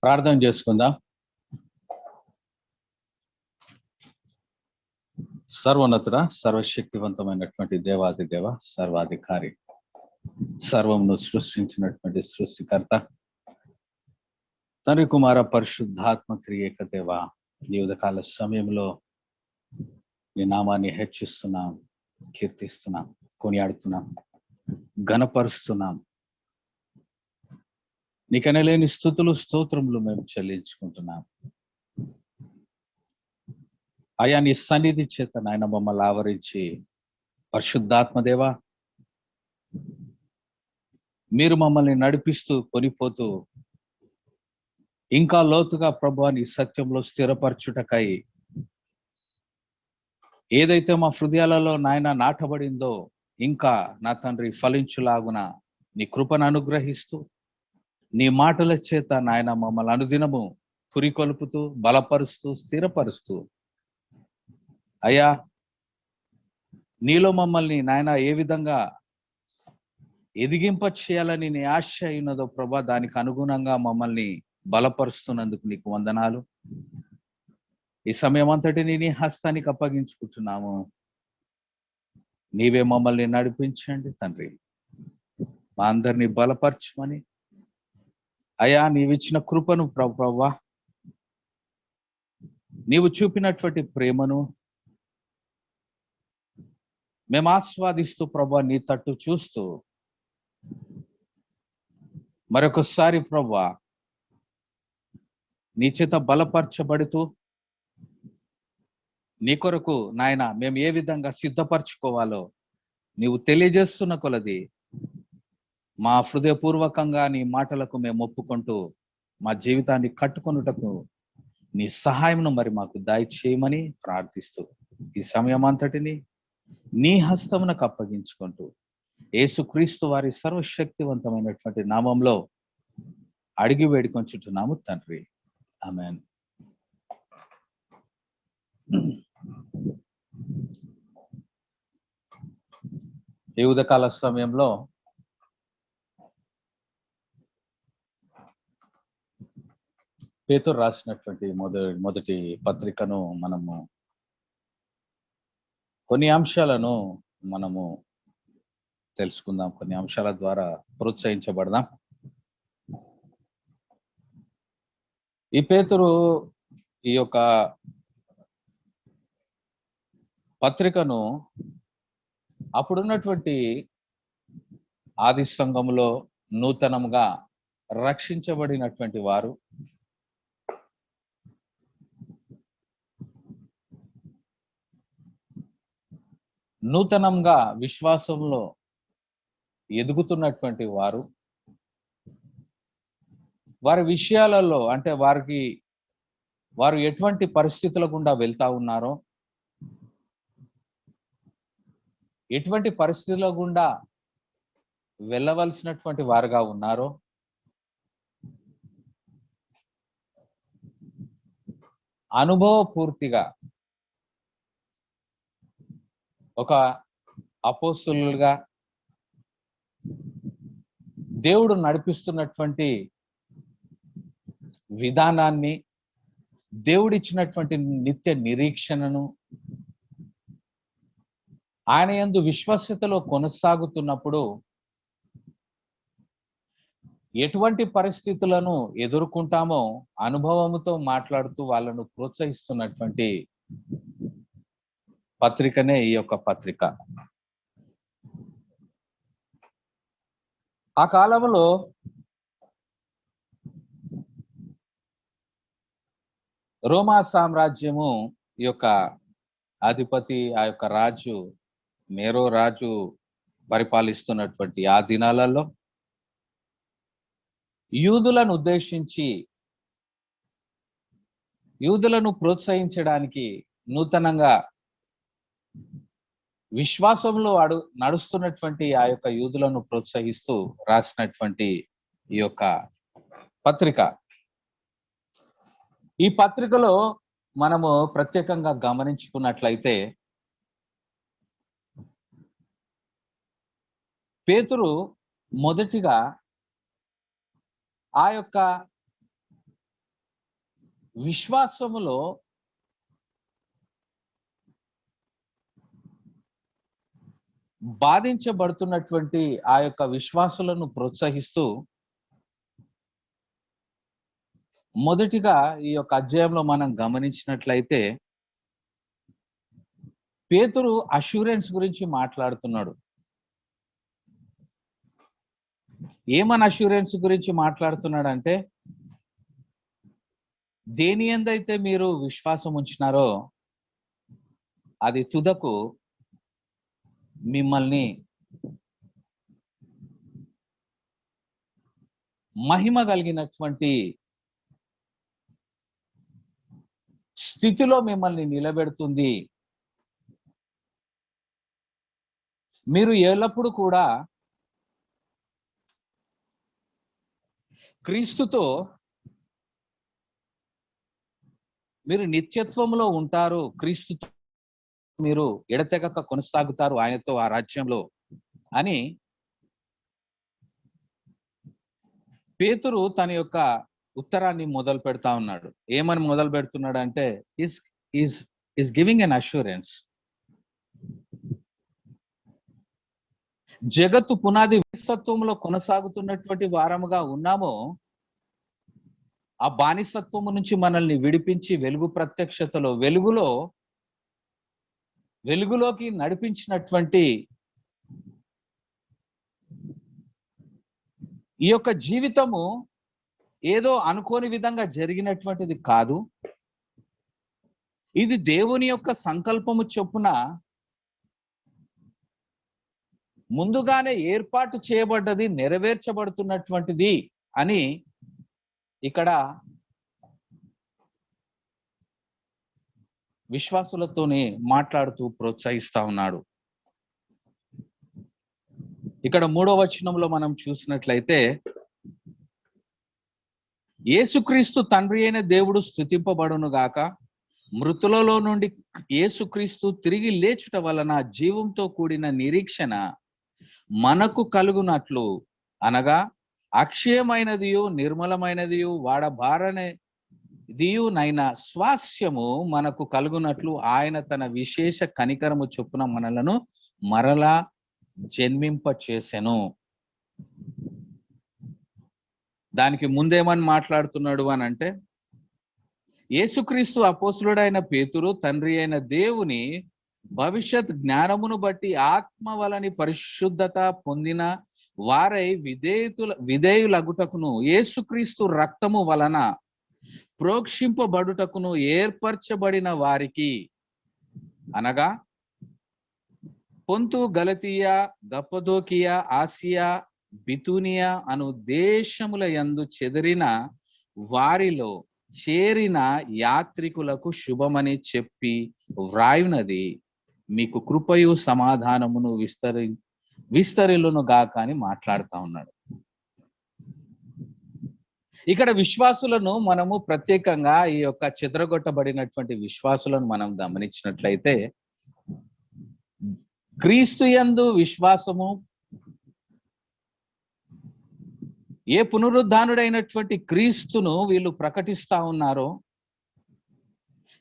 ప్రార్థన చేసుకుందాం. సర్వోన్నతుడ, సర్వశక్తివంతమైనటువంటి దేవాది దేవ, సర్వాధికారి, సర్వమును సృష్టించినటువంటి సృష్టికర్త, తండ్రి కుమార పరిశుద్ధాత్మ క్రియేక దేవ, ఈ ఉదయకాల సమయంలో నీ నామాన్ని హెచ్చిస్తున్నాం, కీర్తిస్తున్నాం, కొనియాడుతున్నాం, ఘనపరుస్తున్నాం. నీకనలేని స్తుతులు స్తోత్రములు మేము చెల్లించుకుంటున్నాం. అయా నీ సన్నిధి చేత నాయన మమ్మల్ని ఆవరించి, పరిశుద్ధాత్మదేవ మీరు మమ్మల్ని నడిపిస్తూ కొనిపోతూ ఇంకా లోతుగా ప్రభువా నీ సత్యంలో స్థిరపరచుటకై ఏదైతే మా హృదయాలలో నాయన నాటబడిందో ఇంకా నా తండ్రి ఫలించులాగున నీ కృపను అనుగ్రహిస్తూ నీ మాటల చేత నాయన మమ్మల్ని అనుదినము పురికొల్పుతూ బలపరుస్తూ స్థిరపరుస్తూ అయ్యా నీలో మమ్మల్ని నాయన ఏ విధంగా ఎదిగింప చేయాలని నీ ఆశ అయినదో ప్రభా, దానికి అనుగుణంగా మమ్మల్ని బలపరుస్తున్నందుకు నీకు వందనాలు. ఈ సమయం అంతటిని నీ హస్తానికి అప్పగించుకుంటున్నాము. నీవే మమ్మల్ని నడిపించండి తండ్రి, మా అందరినీ బలపరచమని. అయా నీవిచ్చిన కృపను ప్రభువా, నీవు చూపినటువంటి ప్రేమను మేము ఆస్వాదిస్తూ ప్రభువా నీ తట్టు చూస్తూ మరొకసారి ప్రభువా నీ చేత బలపరచబడుతూ నీ కొరకు నాయన మేము ఏ విధంగా సిద్ధపరచుకోవాలో నీవు తెలియజేస్తున్న కొలది మా హృదయపూర్వకంగా నీ మాటలకు మేము ఒప్పుకుంటూ మా జీవితాన్ని కట్టుకొనుటకు నీ సహాయమును మరి మాకు దయచేయమని ప్రార్థిస్తూ ఈ సమయం అంతటిని నీ హస్తమునకు అప్పగించుకుంటూ యేసుక్రీస్తు వారి సర్వశక్తివంతమైనటువంటి నామంలో అడిగి వేడుకొంచుంటున్నాము తండ్రి, ఆమేన్. ఈ ఉదయకాల సమయంలో పేతురు రాసినటువంటి మొదటి పత్రికను మనము కొన్ని అంశాలను మనము తెలుసుకుందాం, కొన్ని అంశాల ద్వారా ప్రోత్సహించబడదాం. ఈ పేతురు ఈ యొక్క పత్రికను అప్పుడున్నటువంటి ఆది సంఘములో నూతనంగా రక్షించబడినటువంటి వారు నూతనంగా విశ్వాసంలో ఎదుగుతున్నటువంటి వారు వారి విషయాలలో అంటే వారు ఎటువంటి పరిస్థితుల గుండా వెళ్తా ఉన్నారో, ఎటువంటి పరిస్థితుల గుండా వెళ్ళవలసినటువంటి వారుగా ఉన్నారో, అనుభవపూర్తిగా ఒక అపోస్తలులుగా దేవుడు నడిపిస్తున్నటువంటి విధానాన్ని, దేవుడిచ్చినటువంటి నిత్య నిరీక్షణను, ఆయన యందు విశ్వాస్యతలో కొనసాగుతున్నప్పుడు ఎటువంటి పరిస్థితులను ఎదుర్కొంటామో అనుభవముతో మాట్లాడుతూ వాళ్ళను ప్రోత్సహిస్తున్నటువంటి పత్రికనే ఈ యొక్క పత్రిక. ఆ కాలంలో రోమా సామ్రాజ్యము యొక్క అధిపతి, ఆ యొక్క రాజు నేరో రాజు పరిపాలిస్తున్నటువంటి ఆ దినాలలో యూదులను ఉద్దేశించి యూదులను ప్రోత్సహించడానికి నూతనంగా విశ్వాసంలో నడుస్తున్నటువంటి ఆ యొక్క యూదులను ప్రోత్సహిస్తూ రాసినటువంటి ఈ యొక్క పత్రిక. ఈ పత్రికలో మనము ప్రత్యేకంగా గమనించుకున్నట్లయితే పేతురు మొదటిగా ఆ యొక్క విశ్వాసములో బాధించబడుతున్నటువంటి ఆ యొక్క విశ్వాసులను ప్రోత్సహిస్తూ మొదటిగా ఈ యొక్క అధ్యాయంలో మనం గమనించినట్లయితే పేతురు అష్యూరెన్స్ గురించి మాట్లాడుతున్నాడు. ఏమని అష్యూరెన్స్ గురించి మాట్లాడుతున్నాడంటే, దేని యందైతే మీరు విశ్వాసం ఉంచినారో అది తుదకు మిమ్మల్ని మహిమ కలిగినటువంటి స్థితిలో మిమ్మల్ని నిలబెడుతుంది. మీరు ఎల్లప్పుడూ కూడా క్రీస్తుతో మీరు నిత్యత్వంలో ఉంటారు, క్రీస్తుతో మీరు ఎడతెగక కొనసాగుతారు ఆయనతో ఆ రాజ్యంలో అని పేతురు తన యొక్క ఉత్తరాన్ని మొదలు పెడతా ఉన్నాడు. ఏమని మొదలు పెడుతున్నాడు అంటే, ఈస్ గివింగ్ ఎన్ అష్యూరెన్స్. జగత్తు పునాది బానిసత్వంలో కొనసాగుతున్నటువంటి వారముగా ఉన్నామో, ఆ బానిసత్వము నుంచి మనల్ని విడిపించి వెలుగు ప్రత్యక్షతలో వెలుగులోకి నడిపించినటువంటి ఈ యొక్క జీవితము ఏదో అనుకోని విధంగా జరిగినటువంటిది కాదు. ఇది దేవుని యొక్క సంకల్పము చొప్పున ముందుగానే ఏర్పాటు చేయబడ్డది, నెరవేర్చబడుతున్నటువంటిది అని ఇక్కడ విశ్వాసులతోనే మాట్లాడుతూ ప్రోత్సహిస్తా ఉన్నాడు. ఇక్కడ 3వ వచనంలో మనం చూసినట్లయితే, యేసుక్రీస్తు తండ్రి అయిన దేవుడు స్తుతింపబడును గాక, మృతులలో నుండి యేసుక్రీస్తు తిరిగి లేచుట వలన జీవంతో కూడిన నిరీక్షణ మనకు కలుగునట్లు, అనగా అక్షయమైనదియు నిర్మలమైనదియు వాడబారనిదియు నైన స్వాస్యము మనకు కలుగునట్లు ఆయన తన విశేష కనికరము చొప్పున మనలను మరలా జన్మింప చేసెను. దానికి ముందేమని మాట్లాడుతున్నాడు అని అంటే, యేసుక్రీస్తు అపోస్తులుడైన పేతురు తండ్రి అయిన దేవుని భవిష్యత్ జ్ఞానమును బట్టి ఆత్మ వలని పరిశుద్ధత పొందిన వారై విధేయులగుటకును యేసుక్రీస్తు రక్తము వలన ప్రోక్షింపబడుటకును ఏర్పరచబడిన వారికి, అనగా పొంతు, గలతీయ, గప్పదోకియా, ఆసియా, బితూనియా అను దేశముల యందు చెదిరిన వారిలో చేరిన యాత్రికులకు శుభమని చెప్పి వ్రాయునది మీకు కృపయు సమాధానమును విస్తరిల్లును గాక అని మాట్లాడుతా ఉన్నాడు. ఇక్కడ విశ్వాసులను మనము ప్రత్యేకంగా ఈ యొక్క చెదరగొట్టబడినటువంటి విశ్వాసులను మనం గమనించినట్లయితే, క్రీస్తు యందు విశ్వాసము, ఏ పునరుద్ధానుడైనటువంటి క్రీస్తును వీళ్ళు ప్రకటిస్తా ఉన్నారో,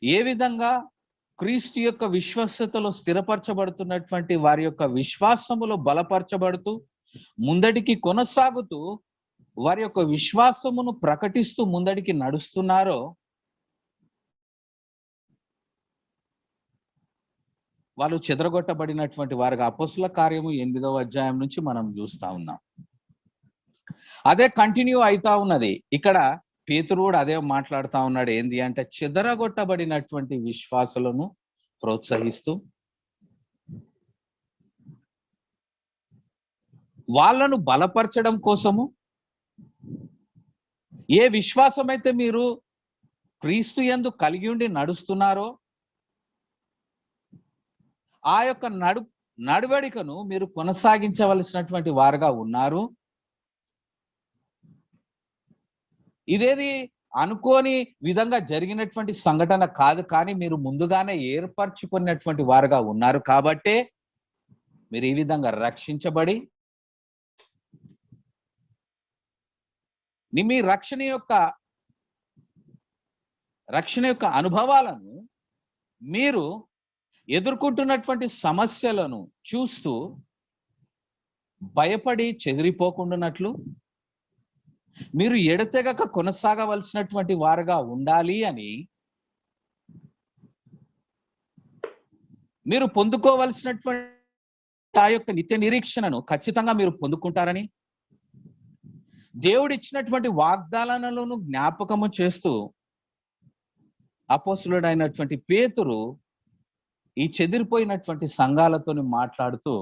ఏ విధంగా క్రీస్తు యొక్క విశ్వాసతలో స్థిరపరచబడుతున్నటువంటి వారి యొక్క విశ్వాసములో బలపరచబడుతూ ముందడికి కొనసాగుతూ వారి యొక్క విశ్వాసమును ప్రకటిస్తూ ముందడికి నడుస్తున్నారో, వాళ్ళు చెదరగొట్టబడినటువంటి వారిగా అపోస్తుల కార్యము 8వ అధ్యాయం నుంచి మనం చూస్తా ఉన్నాం. అదే కంటిన్యూ అయితా ఉన్నది. ఇక్కడ పేతురు కూడా అదే మాట్లాడుతా ఉన్నాడు. ఏంది అంటే, చెదరగొట్టబడినటువంటి విశ్వాసులను ప్రోత్సహిస్తూ వాళ్ళను బలపరచడం కోసము, ఏ విశ్వాసం అయితే మీరు క్రీస్తు యందు కలిగి ఉండి నడుస్తున్నారో ఆ యొక్క నడవడికను మీరు కొనసాగించవలసినటువంటి వారుగా ఉన్నారు. ఇదేది అనుకోని విధంగా జరిగినటువంటి సంఘటన కాదు, కానీ మీరు ముందుగానే ఏర్పరచుకున్నటువంటి వారుగా ఉన్నారు. కాబట్టే మీరు ఈ విధంగా రక్షించబడి మీ రక్షణ యొక్క రక్షణ యొక్క అనుభవాలను మీరు ఎదుర్కొంటున్నటువంటి సమస్యలను చూస్తూ భయపడి చెదిరిపోకుండానట్లు మీరు ఎడతెగక కొనసాగవలసినటువంటి వారుగా ఉండాలి అని, మీరు పొందుకోవలసినటువంటి ఆ యొక్క నిత్య నిరీక్షణను ఖచ్చితంగా మీరు పొందుకుంటారని, దేవుడు ఇచ్చినటువంటి వాగ్దానాలను జ్ఞాపకము చేస్తూ అపోస్తలుడైనటువంటి పేతురు ఈ చెదిరిపోయినటువంటి సంఘాలతో మాట్లాడుతూ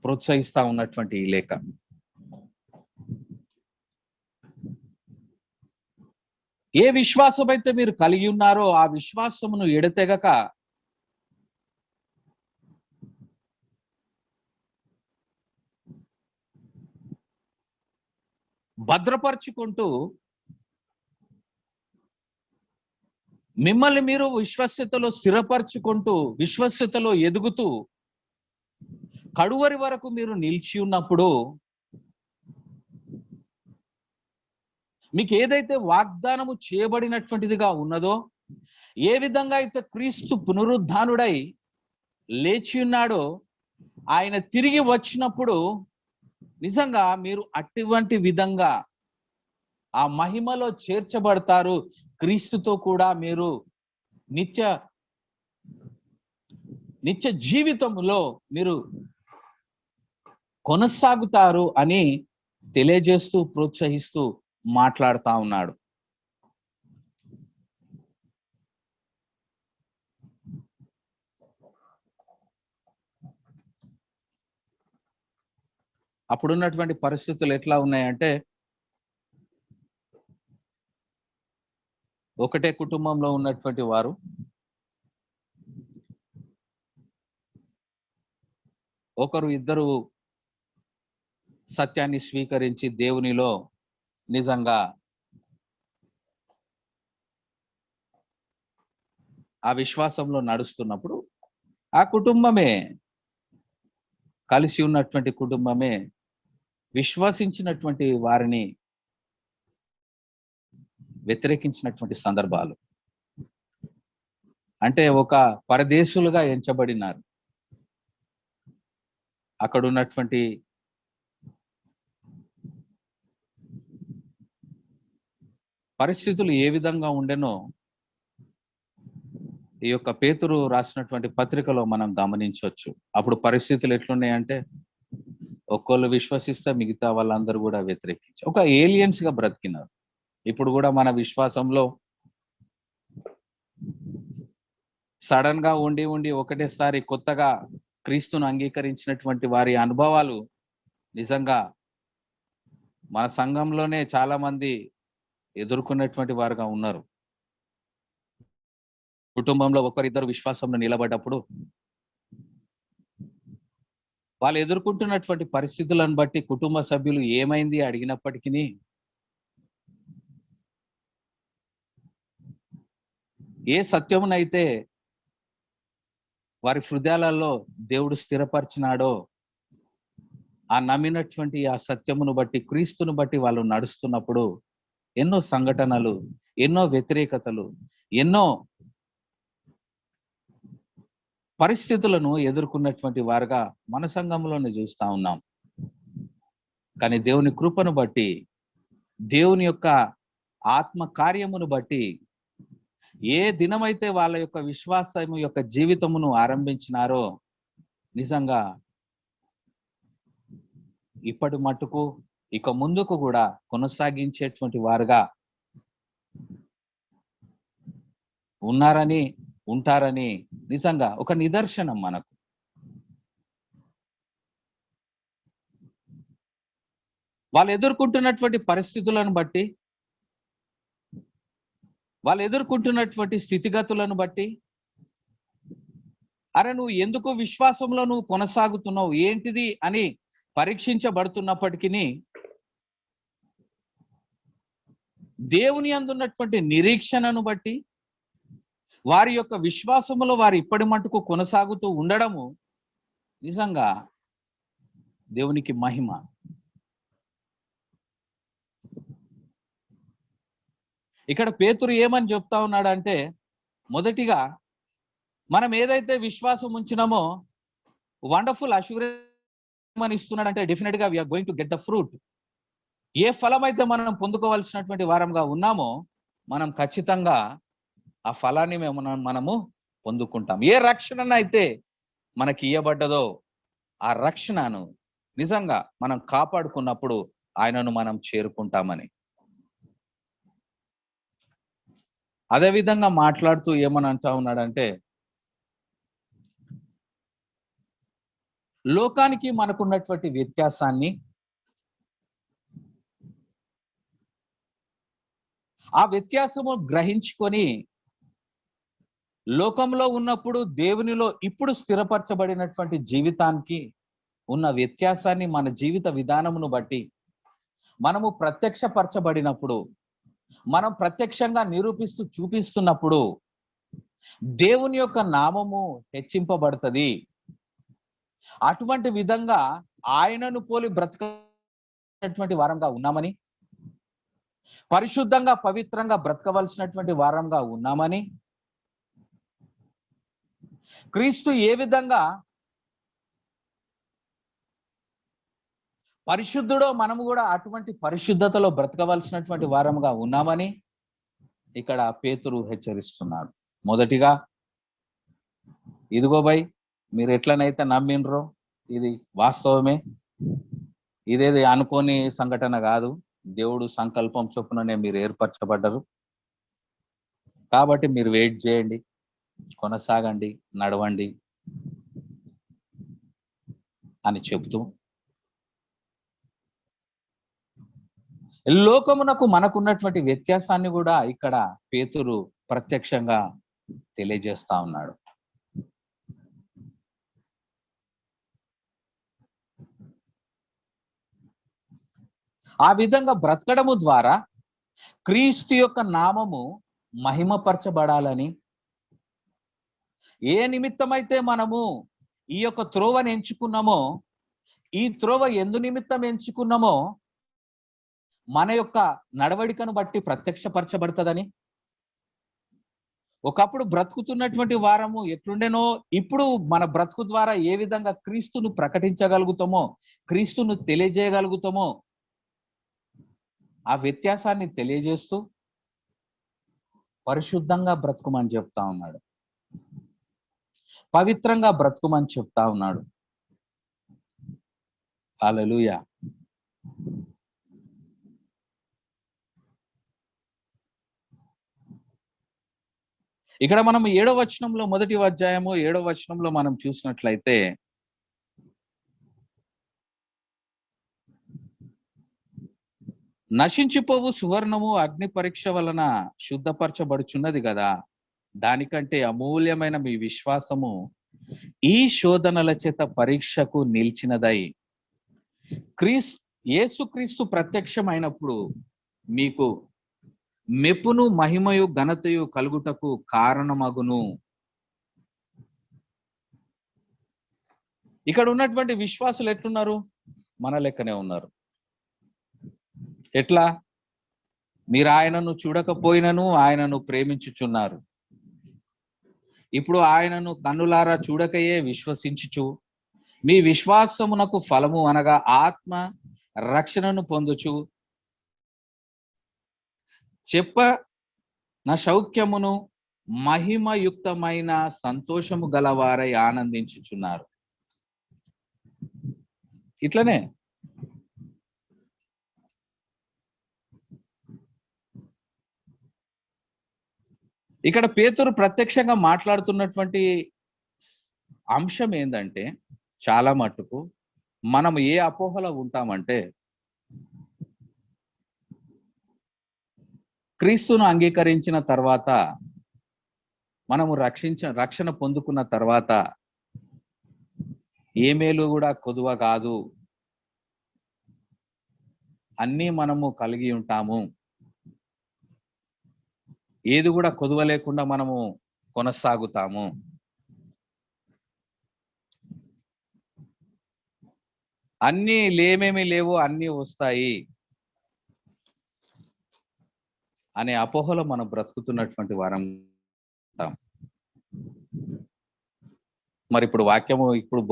ప్రోత్సహిస్తా ఉన్నటువంటి ఈ లేఖ. ఏ విశ్వాసం అయితే మీరు కలిగి ఉన్నారో ఆ విశ్వాసమును ఎడతెగక భద్రపరుచుకుంటూ మిమ్మల్ని మీరు విశ్వస్యతలో స్థిరపరచుకుంటూ విశ్వస్యతలో ఎదుగుతూ కడువరి వరకు మీరు నిలిచి ఉన్నప్పుడు మీకు ఏదైతే వాగ్దానము చేయబడినటువంటిదిగా ఉన్నదో, ఏ విధంగా అయితే క్రీస్తు పునరుద్ధానుడై లేచి ఉన్నాడో, ఆయన తిరిగి వచ్చినప్పుడు నిజంగా మీరు అటువంటి విధంగా ఆ మహిమలో చేర్చబడతారు. క్రీస్తుతో కూడా మీరు నిత్య జీవితంలో మీరు కొనసాగుతారు అని తెలియజేస్తూ ప్రోత్సహిస్తూ మాట్లాడుతా ఉన్నాడు. అప్పుడున్నటువంటి పరిస్థితులు ఎట్లా ఉన్నాయంటే, ఒకటే కుటుంబంలో ఉన్నటువంటి వారు ఒకరు ఇద్దరు సత్యాన్ని స్వీకరించి దేవునిలో నిజంగా ఆ విశ్వాసంలో నడుస్తున్నప్పుడు ఆ కుటుంబమే, కలిసి ఉన్నటువంటి కుటుంబమే విశ్వసించినటువంటి వారిని వ్యతిరేకించినటువంటి సందర్భాలు. అంటే ఒక పరదేశులుగా ఎంచబడినారు. అక్కడ ఉన్నటువంటి పరిస్థితులు ఏ విధంగా ఉండెనో ఈ యొక్క పేతురు రాసినటువంటి పత్రికలో మనం గమనించవచ్చు. అప్పుడు పరిస్థితులు ఎట్లున్నాయంటే, ఒక్కోళ్ళు విశ్వసిస్తే మిగతా వాళ్ళందరూ కూడా వ్యతిరేకించి ఒక ఏలియన్స్ గా బ్రతికినారు. ఇప్పుడు కూడా మన విశ్వాసంలో సడన్ గా ఉండి ఒకటేసారి కొత్తగా క్రీస్తును అంగీకరించినటువంటి వారి అనుభవాలు నిజంగా మన సంఘంలోనే చాలా మంది ఎదుర్కొన్నటువంటి వారుగా ఉన్నారు. కుటుంబంలో ఒకరిద్దరు విశ్వాసంలో నిలబడ్డప్పుడు వాళ్ళు ఎదుర్కొంటున్నటువంటి పరిస్థితులను బట్టి కుటుంబ సభ్యులు ఏమైంది అడిగినప్పటికీ ఏ సత్యమునైతే వారి హృదయాలలో దేవుడు స్థిరపరిచినాడో ఆ నమ్మినటువంటి ఆ సత్యమును బట్టి, క్రీస్తును బట్టి వాళ్ళు నడుస్తున్నప్పుడు ఎన్నో సంఘటనలు, ఎన్నో వ్యతిరేకతలు, ఎన్నో పరిస్థితులను ఎదుర్కొన్నటువంటి వారుగా మన సంఘంలోనే చూస్తా ఉన్నాం. కానీ దేవుని కృపను బట్టి, దేవుని యొక్క ఆత్మ కార్యమును బట్టి, ఏ దినమైతే వాళ్ళ యొక్క విశ్వాసము యొక్క జీవితమును ఆరంభించినారో నిజంగా ఇప్పటి మట్టుకు ఇక ముందుకు కూడా కొనసాగించేటువంటి వారుగా ఉన్నారని, ఉంటారని నిజంగా ఒక నిదర్శనం మనకు. వాళ్ళు ఎదుర్కొంటున్నటువంటి పరిస్థితులను బట్టి, వాళ్ళు ఎదుర్కొంటున్నటువంటి స్థితిగతులను బట్టి, అరే నువ్వు ఎందుకు విశ్వాసంలో నువ్వు కొనసాగుతున్నావు ఏంటిది అని పరీక్షించబడుతున్నప్పటికీ దేవుని అందున్నటువంటి నిరీక్షణను బట్టి, వారి యొక్క విశ్వాసములో వారు ఇప్పటి మటుకు కొనసాగుతూ ఉండడము నిజంగా దేవునికి మహిమ. ఇక్కడ పేతురు ఏమని చెప్తా ఉన్నాడంటే, మొదటిగా మనం ఏదైతే విశ్వాసం ఉంచినామో వండర్ఫుల్ అష్యూరెన్స్ అని ఇస్తున్నాడంటే, డెఫినెట్ గా we are going to get the fruit. ఏ ఫలం అయితే మనం పొందుకోవాల్సినటువంటి వారంగా ఉన్నామో మనం ఖచ్చితంగా ఆ ఫలాన్ని మనము పొందుకుంటాం. ఏ రక్షణ అయితే మనకి ఇవ్వబడ్డదో ఆ రక్షణను నిజంగా మనం కాపాడుకున్నప్పుడు ఆయనను మనం చేరుకుంటామని. అదే విధంగా మాట్లాడుతూ ఏమని అంటా ఉన్నాడంటే, లోకానికి మనకున్నటువంటి వ్యత్యాసాన్ని, ఆ వ్యత్యాసము గ్రహించుకొని లోకంలో ఉన్నప్పుడు దేవునిలో ఇప్పుడు స్థిరపరచబడినటువంటి జీవితానికి ఉన్న వ్యత్యాసాన్ని మన జీవిత విధానమును బట్టి మనము ప్రత్యక్షపరచబడినప్పుడు, మనం ప్రత్యక్షంగా నిరూపిస్తూ చూపిస్తున్నప్పుడు దేవుని యొక్క నామము హెచ్చింపబడుతుంది. అటువంటి విధంగా ఆయనను పోలి బ్రతకటువంటి వారంగా ఉన్నామని, పరిశుద్ధంగా పవిత్రంగా బ్రతకవలసినటువంటి వారంగా ఉన్నామని, క్రీస్తు ఏ విధంగా పరిశుద్ధుడో మనము కూడా అటువంటి పరిశుద్ధతలో బ్రతకవలసినటువంటి వారంగా ఉన్నామని ఇక్కడ పేతురు హెచ్చరిస్తున్నాడు. మొదటిగా, ఇదిగో బై, మీరు ఎట్లనైతే నమ్మినరో ఇది వాస్తవమే, ఇదేది అనుకోని సంఘటన కాదు, దేవుడు సంకల్పం చొప్పుననే మీరు ఏర్పరచబడ్డరు. కాబట్టి మీరు వెయిట్ చేయండి, కొనసాగండి, నడవండి అని చెబుతూ లోకమునకు మనకున్నటువంటి వ్యత్యాసాన్ని కూడా ఇక్కడ పేతురు ప్రత్యక్షంగా తెలియజేస్తా ఉన్నాడు. ఆ విధంగా బ్రతకడము ద్వారా క్రీస్తు యొక్క నామము మహిమపరచబడాలని, ఏ నిమిత్తమైతే మనము ఈ యొక్క త్రోవని ఎంచుకున్నామో, ఈ త్రోవ ఎందు నిమిత్తం ఎంచుకున్నామో మన యొక్క నడవడికను బట్టి ప్రత్యక్షపరచబడుతుందని, ఒకప్పుడు బ్రతుకుతున్నటువంటి వారము ఎట్లుండేనో ఇప్పుడు మన బ్రతుకు ద్వారా ఏ విధంగా క్రీస్తును ప్రకటించగలుగుతామో, క్రీస్తును తెలియజేయగలుగుతామో ఆ వ్యత్యాసాన్ని తెలియజేస్తూ పరిశుద్ధంగా బ్రతుకుమని చెప్తా ఉన్నాడు, పవిత్రంగా బ్రతుకుమని చెప్తా ఉన్నాడు. హల్లెలూయా. ఇక్కడ మనం 7వ వచనంలో, మొదటి అధ్యాయము 7వ వచనంలో మనం చూసినట్లయితే, నశించిపోవు సువర్ణము అగ్ని పరీక్ష వలన శుద్ధపరచబడుచున్నది కదా, దానికంటే అమూల్యమైన మీ విశ్వాసము ఈ శోధనల చేత పరీక్షకు నిలిచినదై యేసుక్రీస్తు ప్రత్యక్షమైనప్పుడు మీకు మెప్పును మహిమయు ఘనతయు కలుగుటకు కారణమగును. ఇక్కడ ఉన్నటువంటి విశ్వాసులు ఎట్లున్నారు? మన లెక్కనే ఉన్నారు. ఎట్లా? మీరు ఆయనను చూడకపోయినను ఆయనను ప్రేమించుచున్నారు. ఇప్పుడు ఆయనను కన్నులారా చూడకయే విశ్వసించుచు మీ విశ్వాసమునకు ఫలము అనగా ఆత్మ రక్షణను పొందుచు నా సౌఖ్యమును మహిమయుక్తమైన సంతోషము గలవారై ఆనందించుచున్నారు. ఇట్లనే ఇక్కడ పేతురు ప్రత్యక్షంగా మాట్లాడుతున్నటువంటి అంశం ఏంటంటే, చాలా మట్టుకు మనం ఏ అపోహలో ఉంటామంటే, క్రీస్తును అంగీకరించిన తర్వాత, మనము రక్షణ పొందుకున్న తర్వాత ఏ మేలు కూడా కొదువ కాదు, అన్నీ మనము కలిగి ఉంటాము, ఏది కూడా కొదువ లేకుండా మనము కొనసాగుతాము, అన్నీ లేమేమి లేవు, అన్నీ వస్తాయి, అనే అపోహలో మనం బ్రతుకుతున్నటువంటి వారం. మరి ఇప్పుడు వాక్యము ఇప్పుడు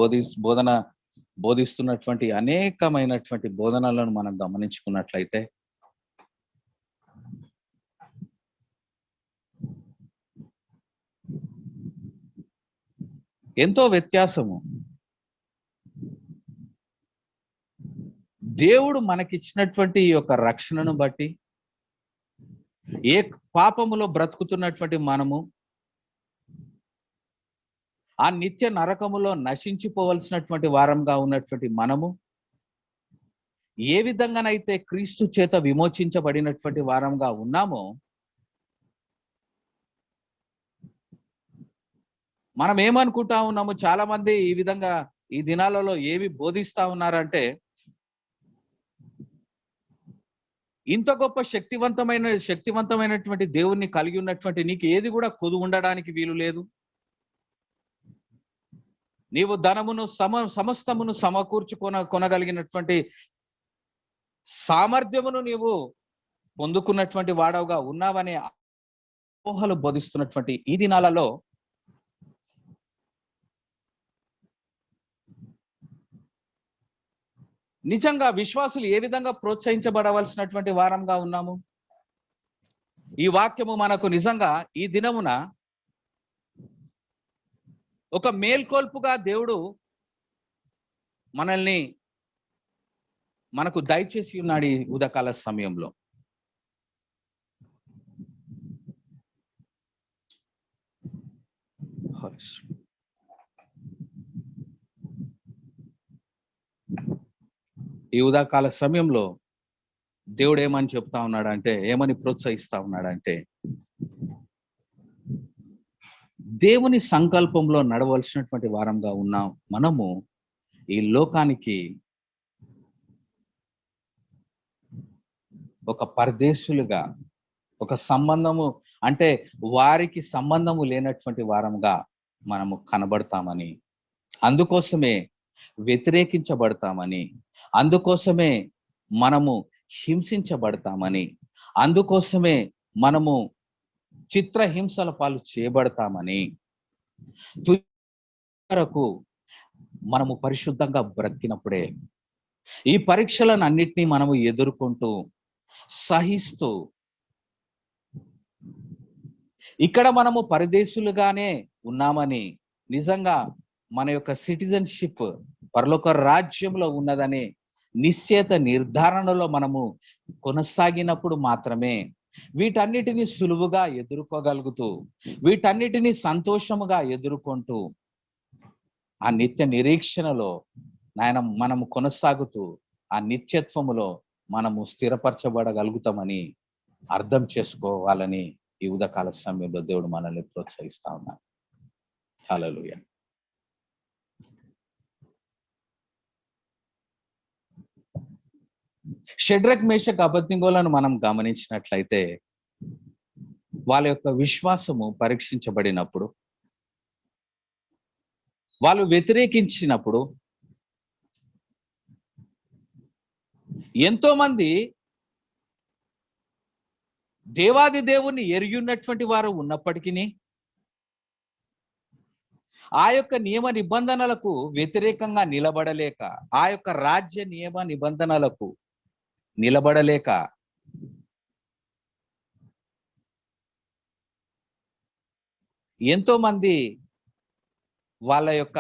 బోధిస్తున్నటువంటి అనేకమైనటువంటి బోధనలను మనం గమనించుకున్నట్లయితే ఎంతో వ్యత్యాసము. దేవుడు మనకిచ్చినటువంటి ఈ యొక్క రక్షణను బట్టి ఏ పాపములో బ్రతుకుతున్నటువంటి మనము ఆ నిత్య నరకములో నశించిపోవలసినటువంటి వారంగా ఉన్నటువంటి మనము ఏ విధంగానైతే క్రీస్తు చేత విమోచించబడినటువంటి వారంగా ఉన్నామో మనం ఏమనుకుంటా ఉన్నాము, చాలా మంది ఈ విధంగా ఈ దినాలలో ఏవి బోధిస్తా ఉన్నారంటే, ఇంత గొప్ప శక్తివంతమైనటువంటి దేవుణ్ణి కలిగి ఉన్నటువంటి నీకు ఏది కూడా కొదు ఉండడానికి వీలు లేదు. నీవు ధనమును సమస్తమును కొనగలిగినటువంటి సామర్థ్యమును నీవు పొందుకున్నటువంటి వాడవుగా ఉన్నావనే అపోహలు బోధిస్తున్నటువంటి ఈ దినాలలో నిజంగా విశ్వాసులు ఏ విధంగా ప్రోత్సహించబడవలసినటువంటి వారంగా ఉన్నాము? ఈ వాక్యము మనకు నిజంగా ఈ దినమున ఒక మేల్కొల్పుగా దేవుడు మనకు దయచేసి ఉన్నాడు ఈ ఉదయకాల సమయంలో. ఈ ఉదయకాల సమయంలో దేవుడు ఏమని చెప్తా ఉన్నాడంటే, ఏమని ప్రోత్సహిస్తా ఉన్నాడంటే, దేవుని సంకల్పంలో నడవలసినటువంటి వారంగా ఉన్నాం మనము. ఈ లోకానికి ఒక పరదేశులుగా, ఒక సంబంధము అంటే వారికి సంబంధము లేనటువంటి వారంగా మనము కనబడతామని, అందుకోసమే వ్యతిరేకించబడతామని, అందుకోసమే మనము హింసించబడతామని, అందుకోసమే మనము చిత్రహింసల పాలు చేయబడతామని, వరకు మనము పరిశుద్ధంగా బ్రతికినప్పుడే ఈ పరీక్షలను అన్నిటినీ మనము ఎదుర్కొంటూ సహిస్తూ ఇక్కడ మనము పరదేశులుగానే ఉన్నామని, నిజంగా మన యొక్క సిటిజన్షిప్ పరలోక రాజ్యంలో ఉన్నదనే నిశ్చయిత నిర్ధారణలో మనము కొనసాగినప్పుడు మాత్రమే వీటన్నిటిని సులువుగా ఎదుర్కోగలుగుతూ, వీటన్నిటిని సంతోషముగా ఎదుర్కొంటూ ఆ నిత్య నిరీక్షణలో మనము కొనసాగుతూ ఆ నిత్యత్వములో మనము స్థిరపరచబడగలుగుతామని అర్థం చేసుకోవాలని ఈ ఉదయకాల సమయంలో దేవుడు మనల్ని ప్రోత్సహిస్తా ఉన్నాడు. హల్లెలూయా. షడ్రక్ మేషక్ అబేద్నెగోలను మనం గమనించినట్లయితే వాళ్ళ యొక్క విశ్వాసము పరీక్షించబడినప్పుడు, వాళ్ళు వ్యతిరేకించినప్పుడు ఎంతో మంది దేవాది దేవుణ్ణి ఎరిగి ఉన్నటువంటి వారు ఉన్నప్పటికీ ఆ యొక్క నియమ నిబంధనలకు వ్యతిరేకంగా నిలబడలేక, ఆ యొక్క రాజ్య నియమ నిబంధనలకు నిలబడలేక ఎంతో మంది వాళ్ళ యొక్క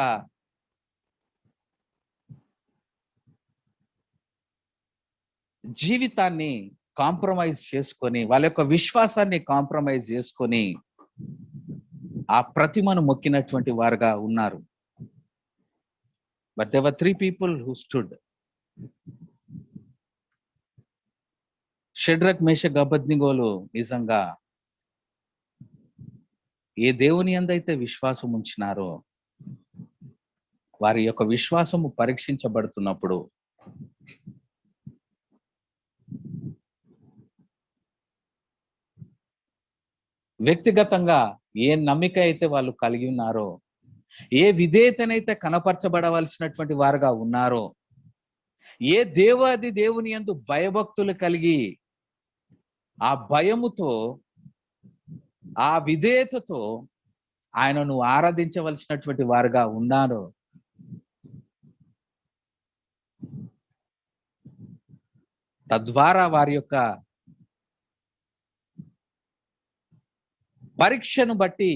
జీవితాన్ని కాంప్రమైజ్ చేసుకొని, వాళ్ళ యొక్క విశ్వాసాన్ని కాంప్రమైజ్ చేసుకొని ఆ ప్రతిమను మొక్కినటువంటి వారుగా ఉన్నారు. But there were 3 people who stood. Shadrach Meshach అబేద్నెగోలు నిజంగా ఏ దేవుని యందైతే విశ్వాసం ఉంచినారో వారి యొక్క విశ్వాసము పరీక్షించబడుతున్నప్పుడు వ్యక్తిగతంగా ఏ నమ్మిక అయితే వాళ్ళు కలిగి ఉన్నారో, ఏ విధేయతనైతే కనపరచబడవలసినటువంటి వారుగా ఉన్నారో, ఏ దేవుని యందు భయభక్తులు కలిగి ఆ భయముతో, ఆ విధేయతతో ఆయనను ఆరాధించవలసినటువంటి వారుగా ఉన్నారు. తద్వారా వారి యొక్క పరీక్షను బట్టి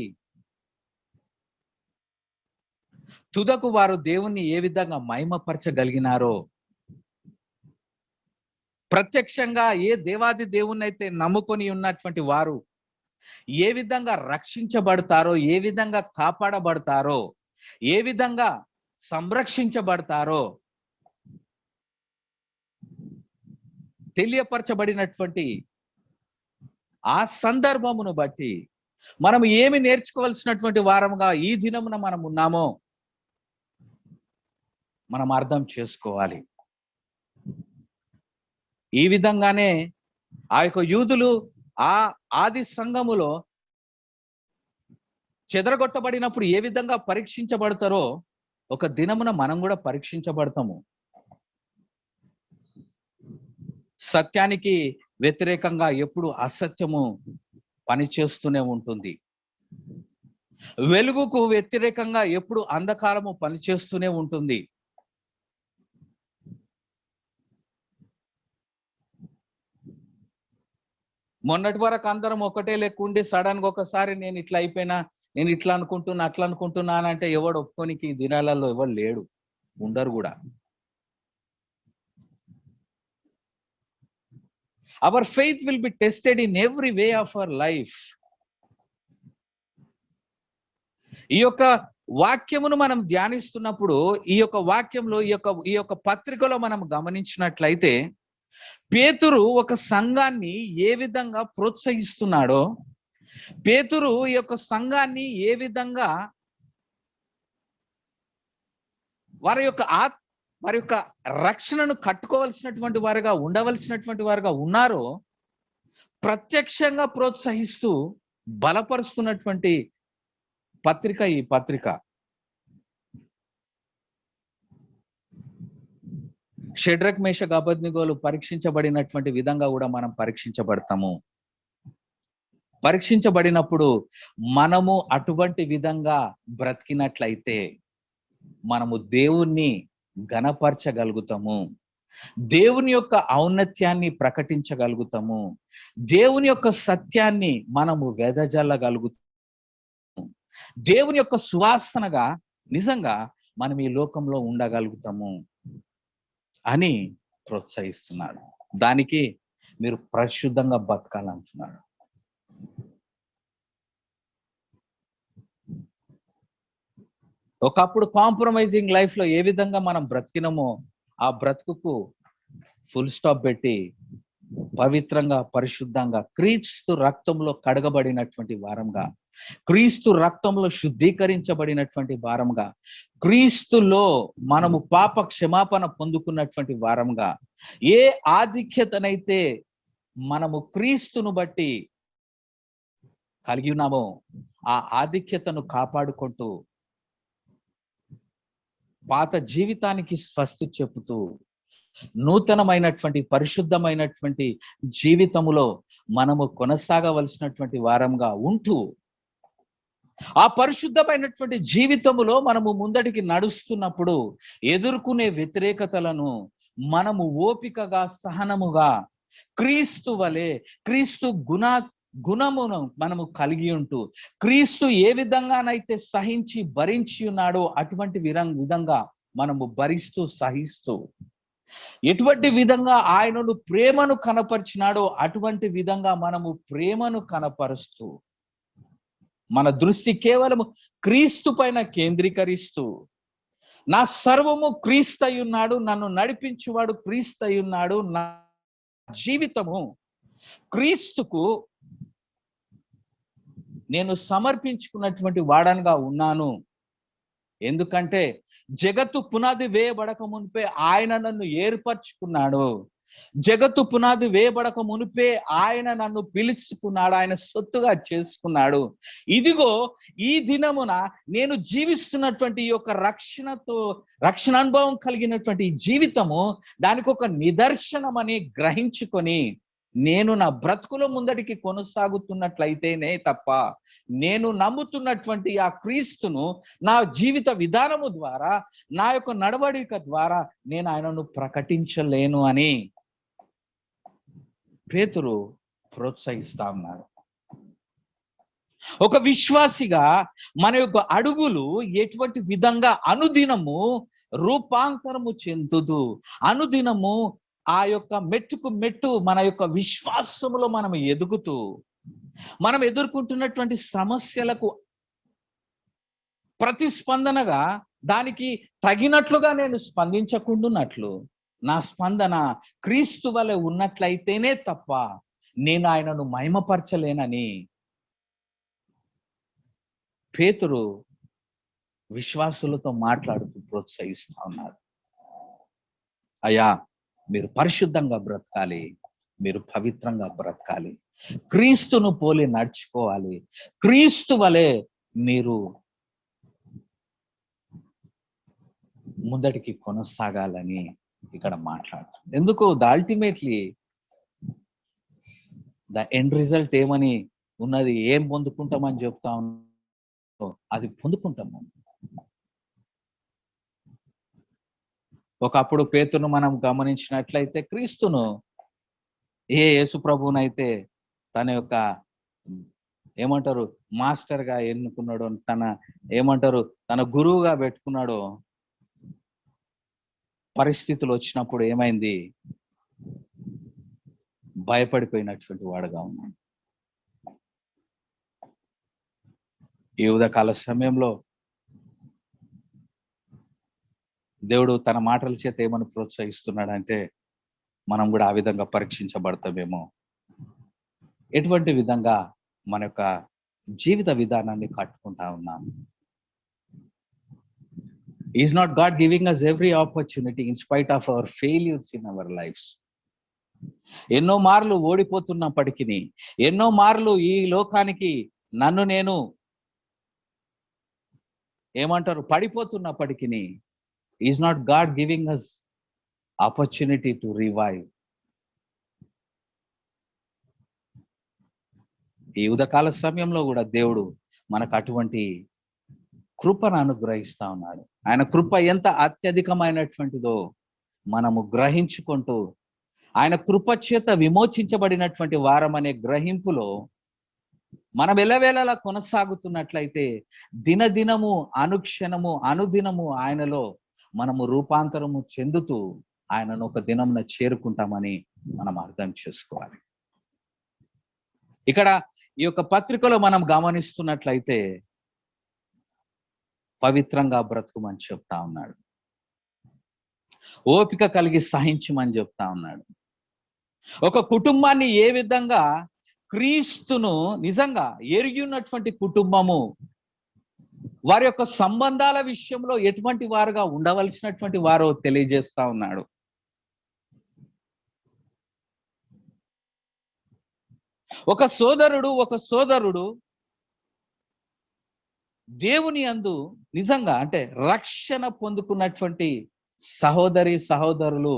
తుదకు వారు దేవుణ్ణి ఏ విధంగా మహిమపరచగలిగినారో, ప్రత్యక్షంగా ఏ దేవాది దేవుణ్ణైతే నమ్ముకొని ఉన్నటువంటి వారు ఏ విధంగా రక్షించబడతారో, ఏ విధంగా కాపాడబడతారో, ఏ విధంగా సంరక్షించబడతారో తెలియపరచబడినటువంటి ఆ సందర్భమును బట్టి మనం ఏమి నేర్చుకోవాల్సినటువంటి వారముగా ఈ దినమున మనం ఉన్నామో మనం అర్థం చేసుకోవాలి. ఈ విధంగానే ఆ యొక్క యూదులు ఆ ఆది సంఘములో చెదరగొట్టబడినప్పుడు ఏ విధంగా పరీక్షించబడతారో ఒక దినమున మనం కూడా పరీక్షించబడతాము. సత్యానికి వ్యతిరేకంగా ఎప్పుడు అసత్యము పనిచేస్తూనే ఉంటుంది. వెలుగుకు వ్యతిరేకంగా ఎప్పుడు అంధకారము పనిచేస్తూనే ఉంటుంది. మొన్నటి వరకు అందరం ఒకటే లెక్కుండి సడన్ గా ఒకసారి నేను ఇట్లా అయిపోయినా, నేను ఇట్లా అనుకుంటున్నా, అట్లా అనుకుంటున్నానంటే ఎవడు ఒప్పుకోనికి ఈ దినాలలో ఎవరు లేడు, ఉండరు కూడా. Our faith will be tested in every way of our life. ఈ యొక్క వాక్యమును మనం ధ్యానిస్తున్నప్పుడు ఈ యొక్క వాక్యంలో ఈ యొక్క పత్రికలో మనం గమనించినట్లయితే పేతురు ఒక సంఘాన్ని ఏ విధంగా ప్రోత్సహిస్తున్నాడో, పేతురు ఈ యొక్క సంఘాన్ని ఏ విధంగా వారి యొక్క రక్షణను కట్టుకోవలసినటువంటి వారుగా ఉండవలసినటువంటి వారుగా ఉన్నారో ప్రత్యక్షంగా ప్రోత్సహిస్తూ బలపరుస్తున్నటువంటి పత్రిక ఈ పత్రిక. షడ్రక్ మేషక్ అబేద్నెగోలు పరీక్షించబడినటువంటి విధంగా కూడా మనం పరీక్షించబడతాము. పరీక్షించబడినప్పుడు మనము అటువంటి విధంగా బ్రతికినట్లయితే మనము దేవుణ్ణి ఘనపరచగలుగుతాము, దేవుని యొక్క ఔన్నత్యాన్ని ప్రకటించగలుగుతాము, దేవుని యొక్క సత్యాన్ని మనము వెదజల్లగలుగుతాము, దేవుని యొక్క సువాసనగా నిజంగా మనం ఈ లోకంలో ఉండగలుగుతాము అని ప్రోత్సహిస్తున్నాడు. దానికి మీరు పరిశుద్ధంగా బతకాలంటున్నాడు. ఒకప్పుడు కాంప్రమైజింగ్ లైఫ్ లో ఏ విధంగా మనం బ్రతికినామో ఆ బ్రతుకుకు ఫుల్ స్టాప్ పెట్టి పవిత్రంగా, పరిశుద్ధంగా, క్రీస్తు రక్తంలో కడగబడినటువంటి వారంగా, క్రీస్తు రక్తంలో శుద్ధీకరించబడినటువంటి వారంగా, క్రీస్తులో మనము పాప క్షమాపణ పొందుకున్నటువంటి వారంగా, ఏ ఆధిక్యతనైతే మనము క్రీస్తును బట్టి కలిగి ఉన్నామో ఆ ఆధిక్యతను కాపాడుకుంటూ పాత జీవితానికి స్వస్తి చెప్పుతూ నూతనమైనటువంటి పరిశుద్ధమైనటువంటి జీవితములో మనము కొనసాగవలసినటువంటి వారంగా ఉంటూ ఆ పరిశుద్ధమైనటువంటి జీవితములో మనము ముందటికి నడుస్తున్నప్పుడు ఎదుర్కొనే వ్యతిరేకతలను మనము ఓపికగా, సహనముగా, క్రీస్తు వలె, క్రీస్తు గుణమును మనము కలిగి ఉంటూ, క్రీస్తు ఏ విధంగానైతే సహించి భరించి ఉన్నాడో అటువంటి విధంగా మనము భరిస్తూ సహిస్తూ, ఎటువంటి విధంగా ఆయనను ప్రేమను కనపరిచినాడో అటువంటి విధంగా మనము ప్రేమను కనపరుస్తూ, మన దృష్టి కేవలం క్రీస్తు పైన కేంద్రీకరిస్తూ, నా సర్వము క్రీస్తయున్నాడు, నన్ను నడిపించువాడు క్రీస్తయున్నాడు, నా జీవితము క్రీస్తుకు నేను సమర్పించుకున్నటువంటి వాడనుగా ఉన్నాను. ఎందుకంటే జగత్తు పునాది వేయబడక మునిపే ఆయన నన్ను ఏర్పరచుకున్నాడు, జగత్తు పునాది వేయబడక మునిపే ఆయన నన్ను పిలుచుకున్నాడు, ఆయన సొత్తుగా చేసుకున్నాడు. ఇదిగో ఈ దినమున నేను జీవిస్తున్నటువంటి ఈ యొక్క రక్షణానుభవం కలిగినటువంటి జీవితము దానికి ఒక నిదర్శనం అని గ్రహించుకొని నేను నా బ్రతుకుల ముందటికి కొనసాగుతున్నట్లయితేనే తప్ప నేను నమ్ముతున్నటువంటి ఆ క్రీస్తును నా జీవిత విధానము ద్వారా, నా యొక్క నడవడిక ద్వారా నేను ఆయనను ప్రకటించలేను అని పేతురు ప్రోత్సహిస్తా ఉన్నాడు. ఒక విశ్వాసిగా మన యొక్క అడుగులు ఎటువంటి విధంగా అనుదినము రూపాంతరము చెందుతూ, అనుదినము ఆ యొక్క మెట్టుకు మెట్టు మన యొక్క విశ్వాసములో మనం ఎదుగుతూ, మనం ఎదుర్కొంటున్నటువంటి సమస్యలకు ప్రతిస్పందనగా దానికి తగినట్లుగా నేను స్పందించకుండానట్లు, నా స్పందన క్రీస్తు వలె ఉన్నట్లయితేనే తప్ప నేను ఆయనను మహిమపరచలేనని పేతురు విశ్వాసులతో మాట్లాడుతూ ప్రోత్సహిస్తా ఉన్నాడు. అయ్యా, మీరు పరిశుద్ధంగా బ్రతకాలి, మీరు పవిత్రంగా బ్రతకాలి, క్రీస్తును పోలి నడుచుకోవాలి, క్రీస్తు వలె మీరు ముందటికి కొనసాగాలని ఇక్కడ మాట్లాడుతుంది. ఎందుకు అల్టిమేట్లీ ద ఎండ్ రిజల్ట్ ఏమని ఉన్నది, ఏం పొందుకుంటామని చెప్తా అది పొందుకుంటాము. ఒకప్పుడు పేతురును మనం గమనించినట్లయితే క్రీస్తును యేసు ప్రభువునైతే తన యొక్క ఏమంటారు మాస్టర్ గా ఎన్నుకున్నాడు, తన గురువుగా పెట్టుకున్నాడు. పరిస్థితులు వచ్చినప్పుడు ఏమైంది, భయపడిపోయినటువంటి వాడుగా ఉన్నాడు. ఈ ఉదయకాల సమయంలో దేవుడు తన మాటల చేత ఏమని ప్రోత్సహిస్తున్నాడంటే, మనం కూడా ఆ విధంగా పరీక్షించబడతామేమో. ఎటువంటి విధంగా మన యొక్క జీవిత విధానాన్ని కట్టుకుంటా ఉన్నాం. Is not God giving us every opportunity in spite of our failures in our lives. ఎన్నో మార్లు ఓడిపోతున్నప్పటికీ, ఎన్నో మార్లు ఈ లోకానికి నన్ను నేను పడిపోతున్నప్పటికీ, is not God giving us opportunity to revive. ఈ ఉదయకాల సమయంలో కూడా దేవుడు మనకు అటువంటి కృపను అనుగ్రహిస్తా ఉన్నాడు. ఆయన కృప ఎంత అత్యధికమైనటువంటిదో మనము గ్రహించుకుంటూ, ఆయన కృప చేత విమోచించబడినటువంటి వారం అనే గ్రహింపులో మనం ఎల్లవేళలా కొనసాగుతున్నట్లయితే దినదినము, అనుక్షణము, అనుదినము ఆయనలో మనము రూపాంతరము చెందుతూ ఆయనను ఒక దినమున చేరుకుంటామని మనం అర్థం చేసుకోవాలి. ఇక్కడ ఈ యొక్క పత్రికలో మనం గమనిస్తున్నట్లయితే పవిత్రంగా బ్రతుకుమని చెప్తా ఉన్నాడు, ఓపిక కలిగి సహించమని చెప్తా ఉన్నాడు. ఒక కుటుంబాన్ని ఏ విధంగా క్రీస్తును నిజంగా ఎరిగి ఉన్నటువంటి కుటుంబము వారి యొక్క సంబంధాల విషయంలో ఎటువంటి వారుగా ఉండవలసినటువంటి వారో తెలియజేస్తా ఉన్నాడు. ఒక సోదరుడు దేవుని యందు నిజంగా అంటే రక్షణ పొందుకున్నటువంటి సహోదరులు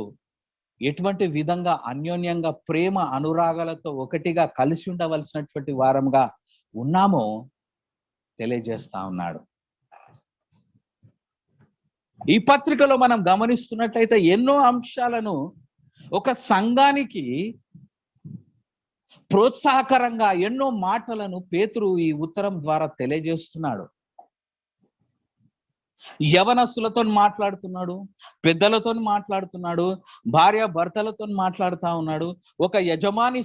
ఎటువంటి విధంగా అన్యోన్యంగా ప్రేమ అనురాగాలతో ఒకటిగా కలిసి ఉండవలసినటువంటి వారంగా ఉన్నామో తెలియజేస్తా ఉన్నాడు. ఈ పత్రికలో మనం గమనిస్తున్నట్లయితే ఎన్నో అంశాలను ఒక సంఘానికి ప్రోత్సాహకరంగా ఎన్నో మాటలను పేతురు ఈ ఉత్తరం ద్వారా తెలియజేస్తున్నాడు. యవనస్తులతో మాట్లాడుతున్నాడు, పెద్దలతో మాట్లాడుతున్నాడు, భార్య భర్తలతో మాట్లాడుతా ఉన్నాడు. ఒక యజమాని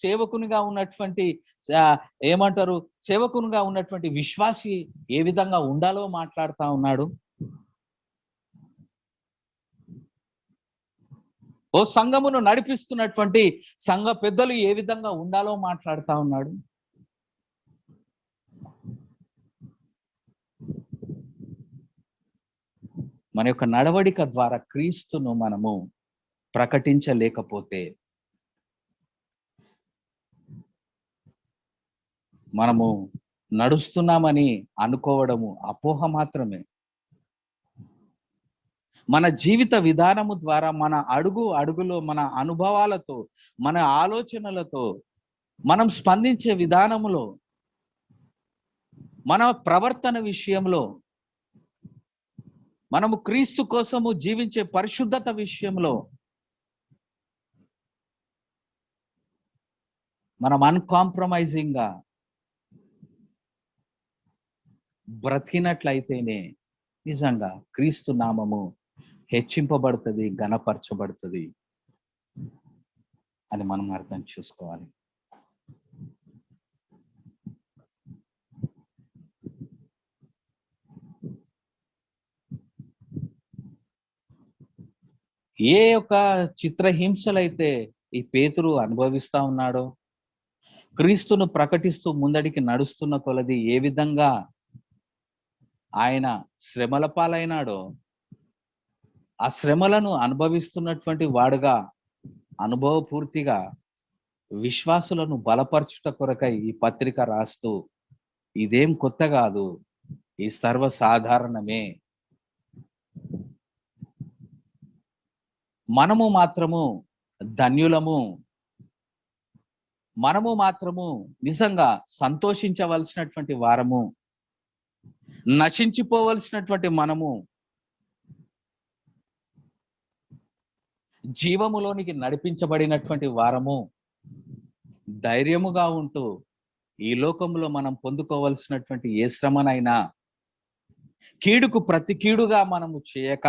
సేవకునిగా ఉన్నటువంటి సేవకునిగా ఉన్నటువంటి విశ్వాసి ఏ విధంగా ఉండాలో మాట్లాడుతా ఉన్నాడు. ఓ సంఘమును నడిపిస్తున్నటువంటి సంఘ పెద్దలు ఏ విధంగా ఉండాలో మాట్లాడుతా ఉన్నాడు. మన యొక్క నడవడిక ద్వారా క్రీస్తును మనము ప్రకటించలేకపోతే మనము నడుస్తున్నామని అనుకోవడము అపోహ మాత్రమే. మన జీవిత విధానము ద్వారా, మన అడుగు అడుగులో, మన అనుభవాలతో, మన ఆలోచనలతో, మనం స్పందించే విధానములో, మన ప్రవర్తన విషయంలో, మనము క్రీస్తు కోసము జీవించే పరిశుద్ధత విషయంలో మనం అన్కాంప్రమైజింగ్ గా బ్రతికినట్లయితేనే నిజంగా క్రీస్తు నామము హెచ్చింపబడుతుంది, ఘనపరచబడుతుంది అని మనం అర్థం చేసుకోవాలి. ఏ యొక్క చిత్రహింసలైతే ఈ పేతురు అనుభవిస్తా ఉన్నాడో, క్రీస్తును ప్రకటిస్తూ ముందడికి నడుస్తున్న కొలది ఏ విధంగా ఆయన శ్రమల పాలైనాడో, ఆ శ్రమలను అనుభవిస్తున్నటువంటి వాడుగా అనుభవపూర్తిగా విశ్వాసులను బలపరచుట కొరకై ఈ పత్రిక రాస్తూ, ఇదేం కొత్త కాదు, ఈ సర్వసాధారణమే, మనము మాత్రము ధన్యులము, మనము మాత్రము నిజంగా సంతోషించవలసినటువంటి వారము, నశించిపోవలసినటువంటి మనము జీవములోనికి నడిపించబడినటువంటి వారము, ధైర్యముగా ఉంటూ ఈ లోకంలో మనం పొందుకోవలసినటువంటి ఏ శ్రమనైనా కీడుకు ప్రతి కీడుగా మనము చేయక,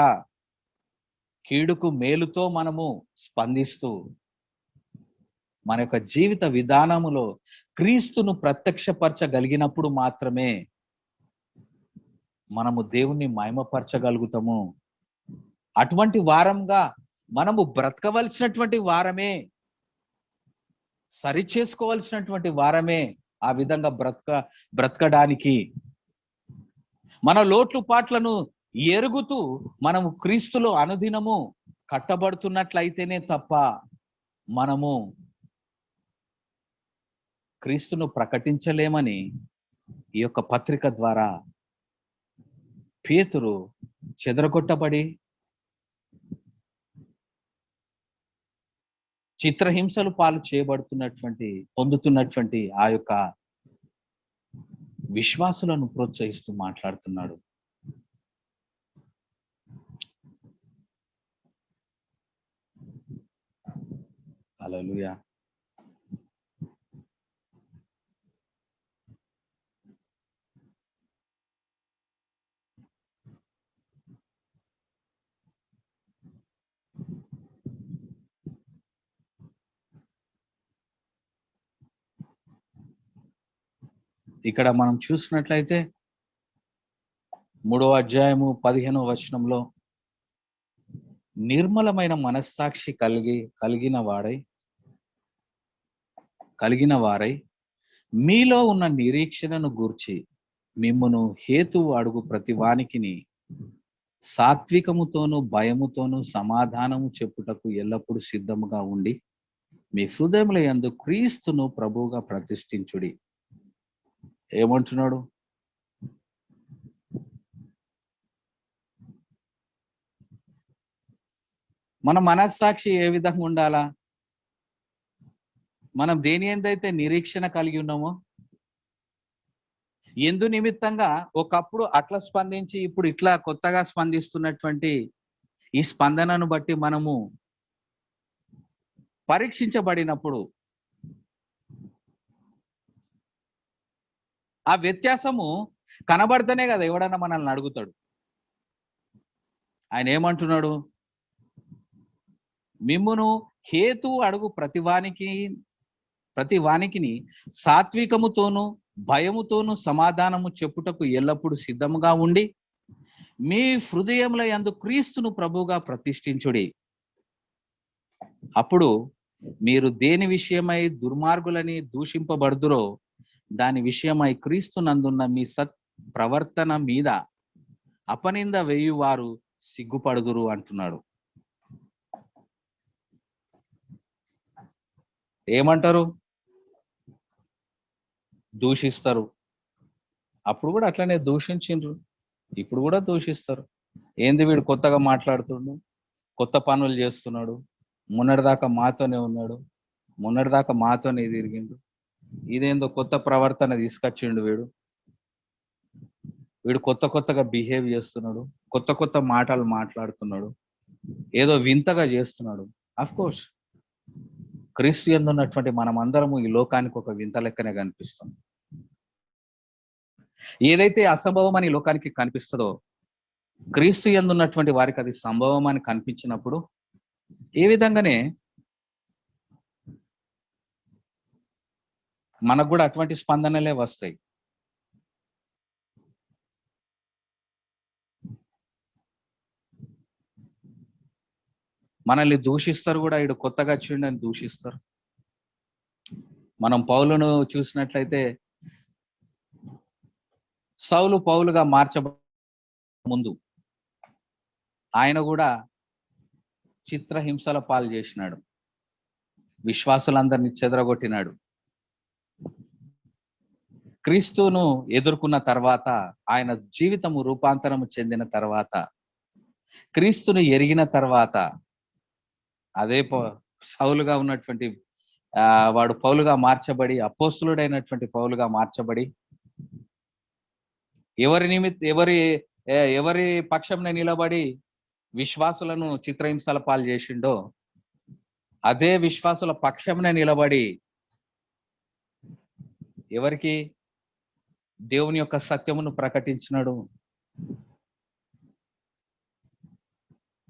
కీడుకు మేలుతో మనము స్పందిస్తూ మన యొక్క జీవిత విధానములో క్రీస్తును ప్రత్యక్షపరచగలిగినప్పుడు మాత్రమే మనము దేవుణ్ణి మహిమపరచగలుగుతాము. అటువంటి వారంగా మనము బ్రతకవలసినటువంటి వారమే, సరి చేసుకోవలసినటువంటి వారమే. ఆ విధంగా బ్రతకడానికి మన లోట్లు పాట్లను ఎరుగుతూ మనము క్రీస్తులో అనుదినము కట్టబడుతున్నట్లయితేనే తప్ప మనము క్రీస్తును ప్రకటించలేమని ఈ యొక్క పత్రిక ద్వారా పేతురు చెదరగొట్టబడి చిత్రహింసలు పాలు పొందుతున్నటువంటి ఆ యొక్క విశ్వాసులను ప్రోత్సహిస్తూ మాట్లాడుతున్నాడు. హల్లెలూయా. ఇక్కడ మనం చూసినట్లయితే 3వ అధ్యాయము 15వ వచనంలో, నిర్మలమైన మనస్సాక్షి కలిగిన వారై మీలో ఉన్న నిరీక్షణను గూర్చి మిమ్మును హేతువు అడుగు ప్రతి వానికిని సాత్వికముతోను భయముతోను సమాధానము చెప్పుటకు ఎల్లప్పుడూ సిద్ధముగా ఉండి మీ హృదయముల యందు క్రీస్తును ప్రభువుగా ప్రతిష్ఠించుడి. ఏమంటున్నాడు? మన మనస్సాక్షి ఏ విధంగా ఉండాలా? మనం దేని ఎందైతే నిరీక్షణ కలిగి ఉన్నామో, ఎందు నిమిత్తంగా ఒకప్పుడు అట్లా స్పందించి ఇప్పుడు ఇట్లా కొత్తగా స్పందిస్తున్నటువంటి ఈ స్పందనను బట్టి మనము పరీక్షించబడినప్పుడు ఆ వ్యత్యాసము కనబడితేనే కదా ఎవడన్నా మనల్ని అడుగుతాడు. ఆయన ఏమంటున్నాడు? మిమ్మును హేతు అడుగు ప్రతి వానికిని సాత్వికముతోను భయముతోను సమాధానము చెప్పుటకు ఎల్లప్పుడూ సిద్ధముగా ఉండి మీ హృదయముల యందు క్రీస్తును ప్రభువుగా ప్రతిష్ఠించుడి. అప్పుడు మీరు దేని విషయమై దుర్మార్గులని దూషింపబడుదురో దాని విషయమై క్రీస్తు నందున్న మీ సత్ ప్రవర్తన మీద అపనింద వేయువారు సిగ్గుపడుదురు అంటున్నాడు. ఏమంటారు? దూషిస్తారు. అప్పుడు కూడా అట్లనే దూషించిండ్రు, ఇప్పుడు కూడా దూషిస్తారు. ఏంది వీడు కొత్తగా మాట్లాడుతుండు, కొత్త పనులు చేస్తున్నాడు, మొన్నటిదాకా మాతోనే ఉన్నాడు, మొన్నటిదాకా మాతోనే తిరిగిండు, ఇదేందో కొత్త ప్రవర్తన తీసుకొచ్చిండు వీడు కొత్తగా బిహేవ్ చేస్తున్నాడు, కొత్త మాటలు మాట్లాడుతున్నాడు, ఏదో వింతగా చేస్తున్నాడు. అఫ్ కోర్స్ క్రీస్తు యందు ఉన్నటువంటి మనం అందరము ఈ లోకానికి ఒక వింత లెక్కనే కనిపిస్తాం. ఏదైతే అసంభవం అని లోకానికి కనిపిస్తుందో క్రీస్తు యందు ఉన్నటువంటి వారికి అది సంభవం అని కనిపించినప్పుడు ఏ విధంగానే మనకు కూడా అటువంటి స్పందనలే వస్తాయి. మనల్ని దూషిస్తారు కూడా, ఇడు కొత్తగా వచ్చిండని దూషిస్తారు. మనం పౌలును చూసినట్లయితే సౌలు పౌలుగా ముందు ఆయన కూడా చిత్రహింసల పాలు చేసినాడు, విశ్వాసులందరినీ చెదరగొట్టినాడు. క్రీస్తును ఎదుర్కొన్న తర్వాత, ఆయన జీవితము రూపాంతరము చెందిన తర్వాత, క్రీస్తును ఎరిగిన తర్వాత, అదే సౌలుగా ఉన్నటువంటి వాడు పౌలుగా మార్చబడి, అపోస్తులుడైనటువంటి పౌలుగా మార్చబడి, ఎవరి పక్షంలో నిలబడి విశ్వాసులను చిత్రహింసల పాలు చేసిండో అదే విశ్వాసుల పక్షంనే నిలబడి ఎవరికి దేవుని యొక్క సత్యమును ప్రకటించినాడు,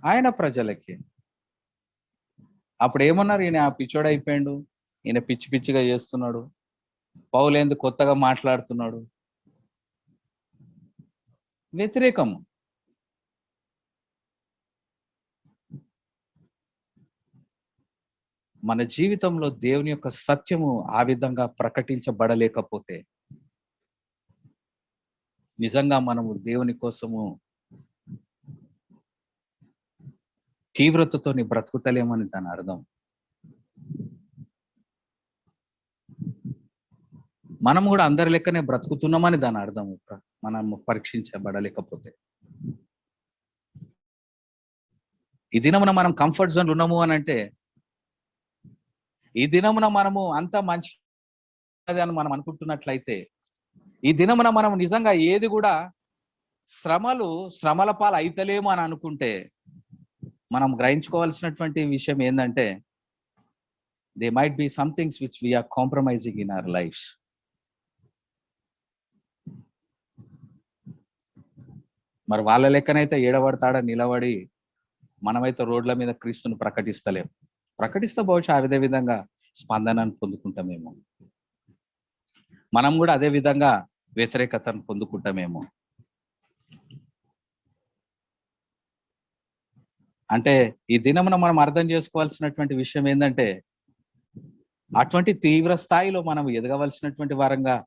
ఆయన ప్రజలకి. అప్పుడు ఏమన్నారు, ఈయన పిచ్చోడైపోయాడు, ఈయన పిచ్చిగా చేస్తున్నాడు, పౌలేందు కొత్తగా మాట్లాడుతున్నాడు, వ్యతిరేకము. మన జీవితంలో దేవుని యొక్క సత్యము ఆ విధంగా ప్రకటించబడలేకపోతే నిజంగా మనము దేవుని కోసము తీవ్రతతోని బ్రతుకుతలేమని దాని అర్థం. మనం కూడా అందరి లెక్కనే బ్రతుకుతున్నామని దాని అర్థం. మనం పరీక్షించబడలేకపోతే, ఈ దినమున మనం కంఫర్ట్ జోన్ ఉన్నాము అని అంటే, ఈ దినమున మనము అంత మంచి అని మనం అనుకుంటున్నట్లయితే, ఈ దినమున మనం నిజంగా ఏది కూడా శ్రమల పాలు అయితలేము అని అనుకుంటే, మనం గ్రహించుకోవాల్సినటువంటి విషయం ఏంటంటే, they might be some things which we are compromising in our lives. మరి వాళ్ళ లెక్కనైతే ఏడబడతాడ నిలబడి మనమైతే రోడ్ల మీద క్రీస్తును ప్రకటిస్తే బహుశా అదే విధంగా స్పందనను పొందుకుంటామేమో, మనం కూడా అదే విధంగా వ్యతిరేకతను పొందుకుంటామేమో. అంటే ఈ దినమున మనం అర్థం చేసుకోవాల్సినటువంటి విషయం ఏంటంటే, అటువంటి తీవ్ర స్థాయిలో మనం ఎదగవలసినటువంటి వారంగా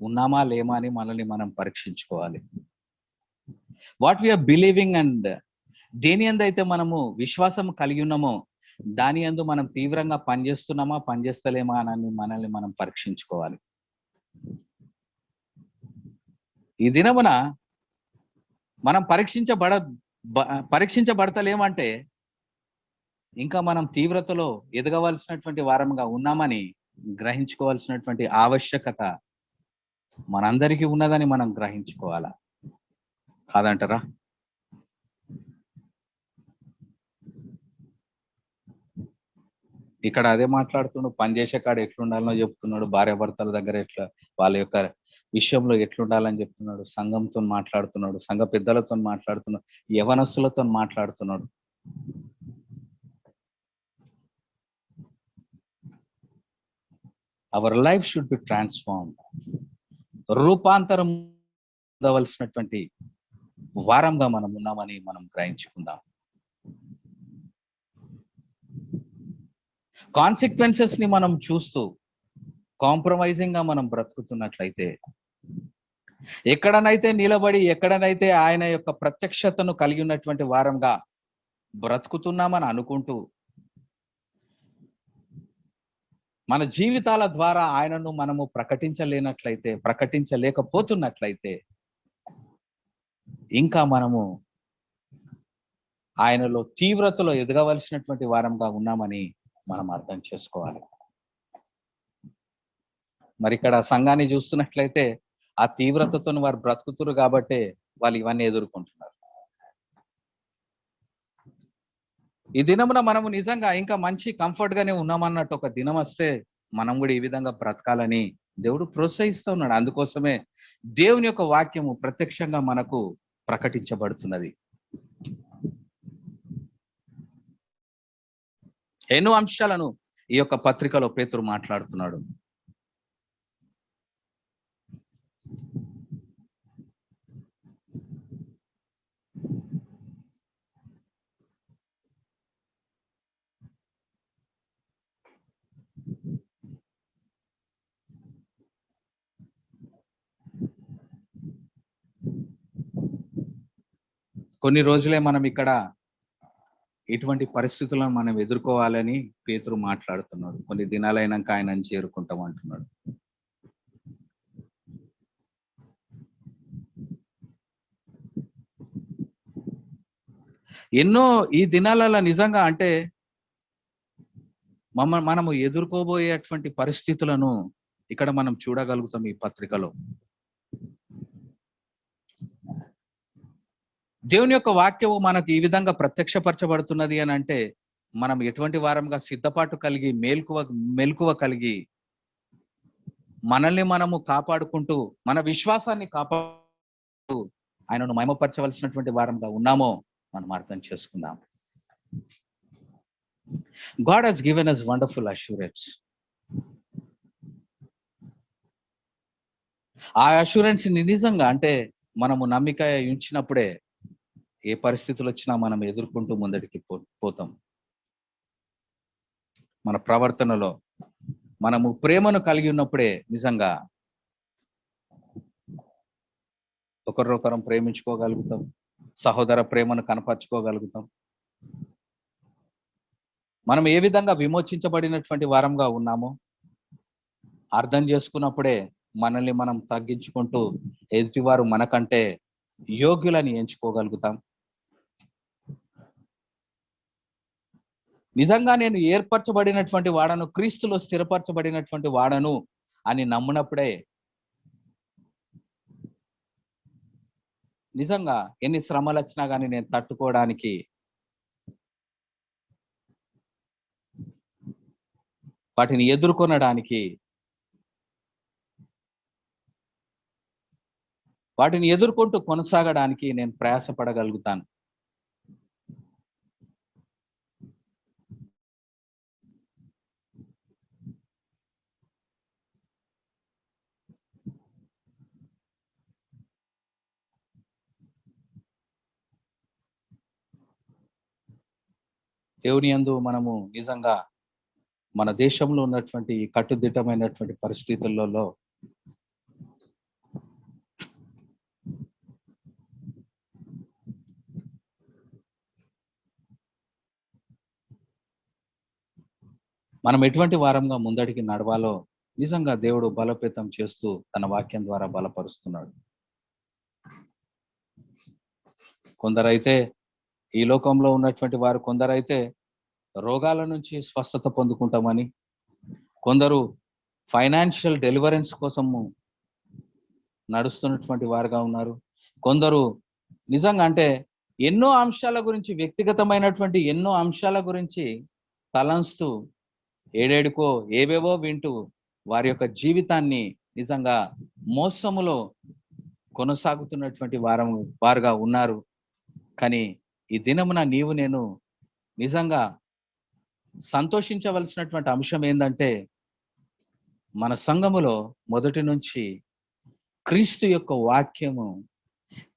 ఉన్నామా లేమా అని మనల్ని మనం పరీక్షించుకోవాలి. వాట్ వీఆర్ బిలీవింగ్ అండ్ దేని యందు అయితే మనము విశ్వాసం కలిగి ఉన్నామో దాని యందు మనం తీవ్రంగా పనిచేస్తున్నామా పనిచేస్తలేమా అని మనల్ని మనం పరీక్షించుకోవాలి. ఈ దినమున మనం పరీక్షించబడతలేమంటే ఇంకా మనం తీవ్రతలో ఎదగవలసినటువంటి వారంగా ఉన్నామని గ్రహించుకోవాల్సినటువంటి ఆవశ్యకత మనందరికీ ఉన్నదని మనం గ్రహించుకోవాలా, కాదంటారా? ఇక్కడ అదే మాట్లాడుతున్నాడు, పనిచేసే కాడ ఎట్లుండాలనో చెప్తున్నాడు, భార్యాభర్తల దగ్గర ఎట్లా వాళ్ళ యొక్క విషయంలో ఎట్లుండాలని చెప్తున్నాడు, సంఘంతో మాట్లాడుతున్నాడు, సంఘ పెద్దలతో మాట్లాడుతున్నాడు, యవనస్తులతో మాట్లాడుతున్నాడు. Our life should be transform. రూపాంతరం పొందవలసినటువంటి వారంగా మనం ఉన్నామని మనం గ్రహించుకుందాం. కాన్సిక్వెన్సెస్ ని మనం చూస్తూ కాంప్రమైజింగ్ గా మనం బ్రతుకుతున్నట్లయితే, ఎక్కడనైతే నిలబడి ఎక్కడనైతే ఆయన యొక్క ప్రత్యక్షతను కలిగి ఉన్నటువంటి వారంగా బ్రతుకుతున్నామని అనుకుంటూ మన జీవితాల ద్వారా ఆయనను మనము ప్రకటించలేకపోతున్నట్లయితే ఇంకా మనము ఆయనలో తీవ్రతలో ఎదగవలసినటువంటి వారంగా ఉన్నామని మనం అర్థం చేసుకోవాలి. మరి ఇక్కడ సంఘాన్ని చూస్తున్నట్లయితే ఆ తీవ్రతతో వారు బ్రతుకుతురు కాబట్టే వాళ్ళు ఇవన్నీ ఎదుర్కొంటున్నారు. ఈ దినమున మనము నిజంగా ఇంకా మంచి కంఫర్ట్ గానే ఉన్నామన్నట్టు ఒక దినం వస్తే మనం కూడా ఈ విధంగా బ్రతకాలని దేవుడు ప్రోత్సహిస్తూ ఉన్నాడు. అందుకోసమే దేవుని యొక్క వాక్యము ప్రత్యక్షంగా మనకు ప్రకటించబడుతున్నది. ఎన్నో అంశాలను ఈ యొక్క పత్రికలో పేతురు మాట్లాడుతున్నాడు. కొన్ని రోజులే మనం ఇక్కడ ఇటువంటి పరిస్థితులను మనం ఎదుర్కోవాలని పేతురు మాట్లాడుతున్నాడు. కొన్ని దినాలైనాక ఆయనను చేరుకుంటాం అంటున్నాడు. ఎన్నో ఈ దినాలలో నిజంగా అంటే మనము ఎదుర్కోబోయేటువంటి పరిస్థితులను ఇక్కడ మనం చూడగలుగుతాం ఈ పత్రికలో. దేవుని యొక్క వాక్యము మనకు ఈ విధంగా ప్రత్యక్షపరచబడుతున్నది అని అంటే మనం ఎటువంటి వారంగా సిద్ధపాటు కలిగి మెలకువ కలిగి మనల్ని మనము కాపాడుకుంటూ మన విశ్వాసాన్ని కాపాడుతూ ఆయనను మహిమపరచవలసినటువంటి వారంగా ఉన్నామో మనం అర్థం చేసుకుందాం. God has given us wonderful assurance. ఆ అష్యూరెన్స్ నిజంగా అంటే మనము నమ్మిక ఉంచినప్పుడే ఏ పరిస్థితులు వచ్చినా మనం ఎదుర్కొంటూ ముందడికి పోతాం. మన ప్రవర్తనలో మనము ప్రేమను కలిగి ఉన్నప్పుడే నిజంగా ఒకరినొకరం ప్రేమించుకోగలుగుతాం, సహోదర ప్రేమను కనపరుచుకోగలుగుతాం. మనం ఏ విధంగా విమోచించబడినటువంటి వారంగా ఉన్నామో అర్థం చేసుకున్నప్పుడే మనల్ని మనం తగ్గించుకుంటూ ఎదుటివారు మనకంటే యోగ్యులని ఎంచుకోగలుగుతాం. నిజంగా నేను ఏర్పరచబడినటువంటి వాడను, క్రీస్తులో స్థిరపరచబడినటువంటి వాడను అని నమ్మునప్పుడే నిజంగా ఎన్ని శ్రమలు వచ్చినా కానీ నేను తట్టుకోవడానికి వాటిని ఎదుర్కొనడానికి వాటిని ఎదుర్కొంటూ కొనసాగడానికి నేను ప్రయాసపడగలుగుతాను. దేవుని యందు మనము నిజంగా మన దేశంలో ఉన్నటువంటి కట్టుదిట్టమైనటువంటి పరిస్థితులలో మనం ఎటువంటి వారంగా ముందడికి నడవాలో నిజంగా దేవుడు బలోపేతం చేస్తూ తన వాక్యం ద్వారా బలపరుస్తున్నాడు. కొందరైతే ఈ లోకంలో ఉన్నటువంటి వారు కొందరైతే రోగాల నుంచి స్వస్థత పొందుకుంటామని, కొందరు ఫైనాన్షియల్ డెలివరెన్స్ కోసము నడుస్తున్నటువంటి వారుగా ఉన్నారు. కొందరు నిజంగా అంటే ఎన్నో అంశాల గురించి, వ్యక్తిగతమైనటువంటి ఎన్నో అంశాల గురించి తలంస్తూ ఏడేడుకో ఏవేవో వింటూ వారి యొక్క జీవితాన్ని నిజంగా మోసములో కొనసాగుతున్నటువంటి వారుగా ఉన్నారు. కానీ ఈ దినమున నీవు నేను నిజంగా సంతోషించవలసినటువంటి అంశం ఏంటంటే మన సంఘములో మొదటి నుంచి క్రీస్తు యొక్క వాక్యము,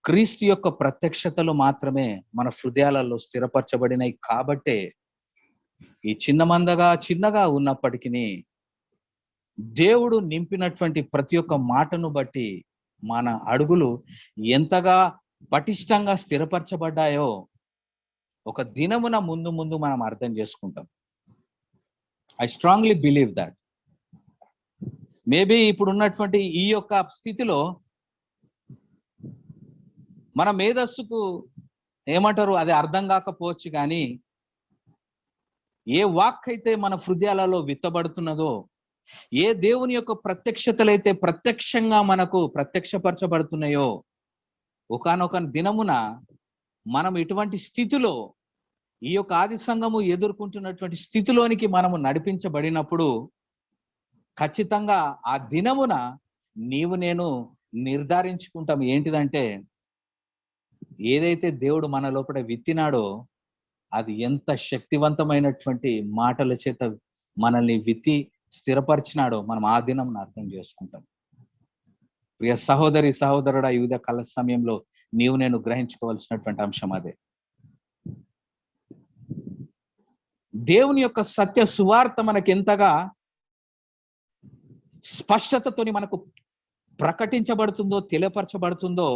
క్రీస్తు యొక్క ప్రత్యక్షతలు మాత్రమే మన హృదయాలలో స్థిరపరచబడినాయి. కాబట్టే ఈ చిన్నగా ఉన్నప్పటికీ దేవుడు నింపినటువంటి ప్రతి ఒక్క మాటను బట్టి మన అడుగులు ఎంతగా పటిష్టంగా స్థిరపరచబడ్డాయో ఒక దినమున ముందు మనం అర్థం చేసుకుంటాం. I strongly believe that maybe ఇప్పుడు ఉన్నటువంటి ఈ యొక్క స్థితిలో మన మేధస్సుకు ఏమంటారు, అది అర్థం కాకపోవచ్చు, కానీ ఏ వాక్ అయితే మన హృదయాలలో విత్తబడుతున్నదో, ఏ దేవుని యొక్క ప్రత్యక్షతలైతే ప్రత్యక్షంగా మనకు ప్రత్యక్షపరచబడుతున్నాయో, ఒకానొక దినమున మనం ఇటువంటి స్థితిలో, ఈ యొక్క ఆది సంఘము ఎదుర్కొంటున్నటువంటి స్థితిలోనికి మనము నడిపించబడినప్పుడు ఖచ్చితంగా ఆ దినమున నీవు నేను నిర్ధారించుకుంటాం. ఏంటిదంటే, ఏదైతే దేవుడు మన లోపల విత్తినాడో అది ఎంత శక్తివంతమైనటువంటి మాటల చేత మనల్ని విత్తి స్థిరపరిచినాడో మనం ఆ దినం అర్థం చేసుకుంటాం. ప్రియ సహోదరి సహోదరుడా, ఈ ఉదయ కాల సమయంలో నీవు నేను గ్రహించుకోవాల్సినటువంటి అంశం అదే. దేవుని యొక్క సత్య సువార్త మనకి ఎంతగా స్పష్టతతోని మనకు ప్రకటించబడుతుందో, తెలియపరచబడుతుందో,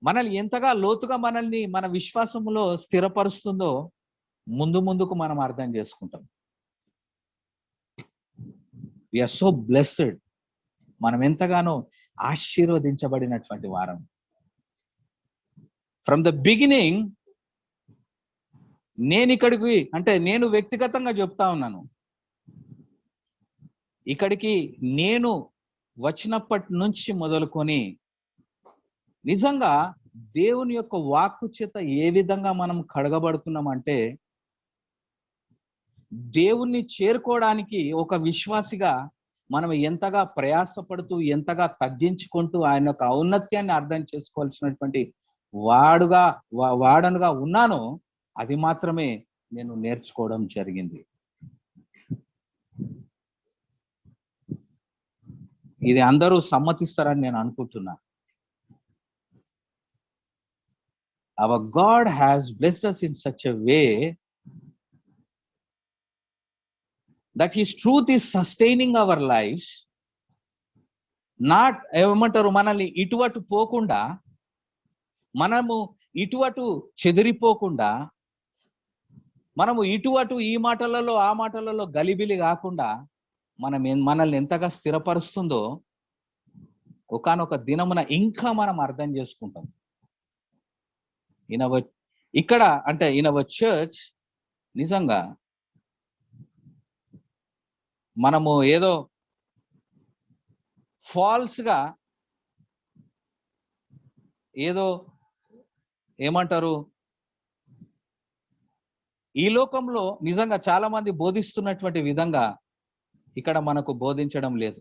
మనల్ని ఎంతగా లోతుగా మనల్ని మన విశ్వాసములో స్థిరపరుస్తుందో ముందు ముందుకు మనం అర్థం చేసుకుంటాం. We are so blessed. మనం ఎంతగానో ఆశీర్వదించబడినటువంటి వారం. ఫ్రమ్ ద బిగినింగ్, నేను ఇక్కడికి, అంటే నేను వ్యక్తిగతంగా చెప్తా ఉన్నాను, ఇక్కడికి నేను వచ్చినప్పటి నుంచి మొదలుకొని నిజంగా దేవుని యొక్క వాక్కు చేత ఏ విధంగా మనం కడగబడుతున్నామంటే, దేవుణ్ణి చేరుకోవడానికి ఒక విశ్వాసిగా మనం ఎంతగా ప్రయాసపడుతూ, ఎంతగా తగ్గించుకుంటూ ఆయన యొక్క ఔన్నత్యాన్ని అర్థం చేసుకోవాల్సినటువంటి వాడనుగా ఉన్నానో అది మాత్రమే నేను నేర్చుకోవడం జరిగింది. ఇది అందరూ సమ్మతిస్తారని నేను అనుకుంటున్నా. Our God has blessed us in such a way that His truth is sustaining our lives. Not ఏమంటారు, మనల్ని ఇటువటు పోకుండా, మనము ఇటువటు చెదిరిపోకుండా, మనము ఇటువటు ఈ మాటలలో ఆ మాటలలో గలిబిలి కాకుండా మనల్ని ఎంతగా స్థిరపరుస్తుందో ఒకానొక దినమున ఇంకా మనం అర్థం చేసుకుంటాం. ఇక్కడ అంటే ఇన్ అవర్ చర్చ్ నిజంగా మనము ఏదో ఫాల్స్ గా ఏదో ఏమంటారు, ఈ లోకంలో నిజంగా చాలా మంది బోధిస్తున్నటువంటి విధంగా ఇక్కడ మనకు బోధించడం లేదు.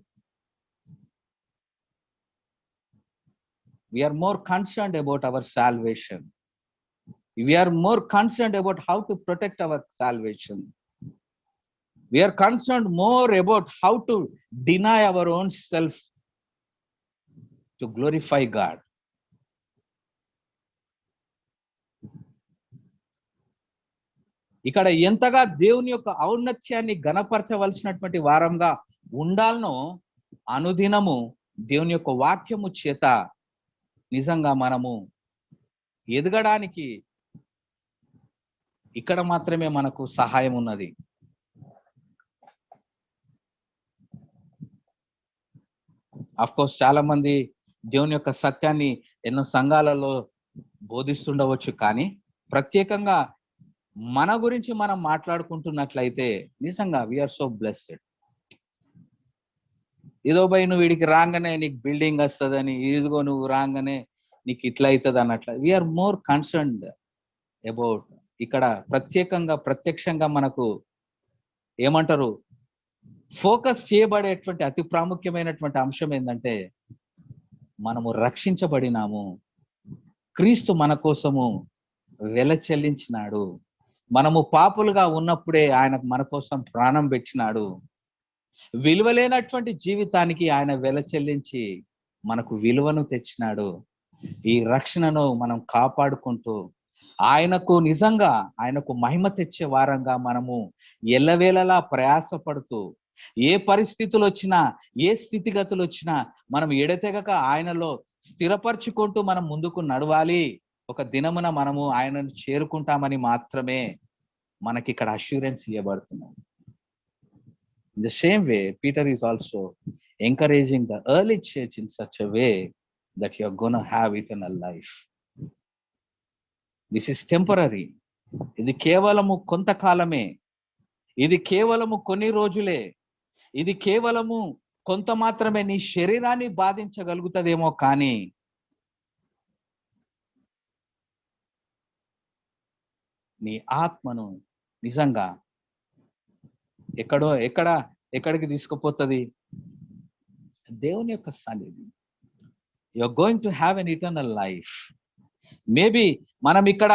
We are more concerned about our salvation. We are more concerned about how to protect our salvation. We are concerned more about how to deny our own self to glorify God. ఇక్కడ ఎంతగా దేవుని యొక్క ఔన్నత్యాన్ని ఘనపరచవలసినటువంటి వారంగా ఉండాలనో అనుదినము దేవుని యొక్క వాక్యము చేత నిజంగా మనము ఎదగడానికి ఇక్కడ మాత్రమే మనకు సహాయం ఉన్నది. ఆఫ్ కోర్స్ చాలా మంది దేవుని యొక్క సత్యాన్ని ఎన్నో సంఘాలలో బోధిస్తుండవచ్చు, కానీ ప్రత్యేకంగా మన గురించి మనం మాట్లాడుకుంటున్నట్లయితే నిజంగా వీఆర్ సో బ్లెస్డ్. ఏదో బై నువ్వు వీడికి రాగానే నీకు బిల్డింగ్ వస్తుందని, ఇదిగో నువ్వు రాగానే నీకు ఇట్లా అవుతుంది అన్నట్ల. వీఆర్ మోర్ కన్సర్న్డ్ అబౌట్, ఇక్కడ ప్రత్యక్షంగా మనకు ఏమంటారు, ఫోకస్ చేయబడేటువంటి అతి ప్రాముఖ్యమైనటువంటి అంశం ఏంటంటే, మనము రక్షించబడినాము, క్రీస్తు మన కోసము వెల చెల్లించినాడు, మనము పాపులుగా ఉన్నప్పుడే ఆయన మన కోసం ప్రాణం పెట్టినాడు, విలువలేనటువంటి జీవితానికి ఆయన వెల చెల్లించి మనకు విలువను తెచ్చినాడు. ఈ రక్షణను మనం కాపాడుకుంటూ ఆయనకు మహిమ తెచ్చే వారంగా మనము ఎల్లవేళలా ప్రయాసపడుతూ, ఏ పరిస్థితులు వచ్చినా, ఏ స్థితిగతులు వచ్చినా మనం ఎడతెగక ఆయనలో స్థిరపరచుకుంటూ మనం ముందుకు నడవాలి. ఒక దినమున మనము ఆయనను చేరుకుంటామని మాత్రమే మనకి ఇక్కడ assurance ఇవ్వబడుతున్నాం. In the same way, Peter is also encouraging the early church in such a way that you're going to have eternal life. This is temporary. ఇది కేవలము కొంతకాలమే, ఇది కేవలము కొన్ని రోజులే, ఇది కేవలము కొంత మాత్రమే నీ శరీరాన్ని బాధించగలుగుతుందేమో, కానీ నీ ఆత్మను నిజంగా ఎక్కడికి తీసుకుపోతుంది? దేవుని యొక్క సన్నిధి. You are going to have an eternal life. Maybe మనం ఇక్కడ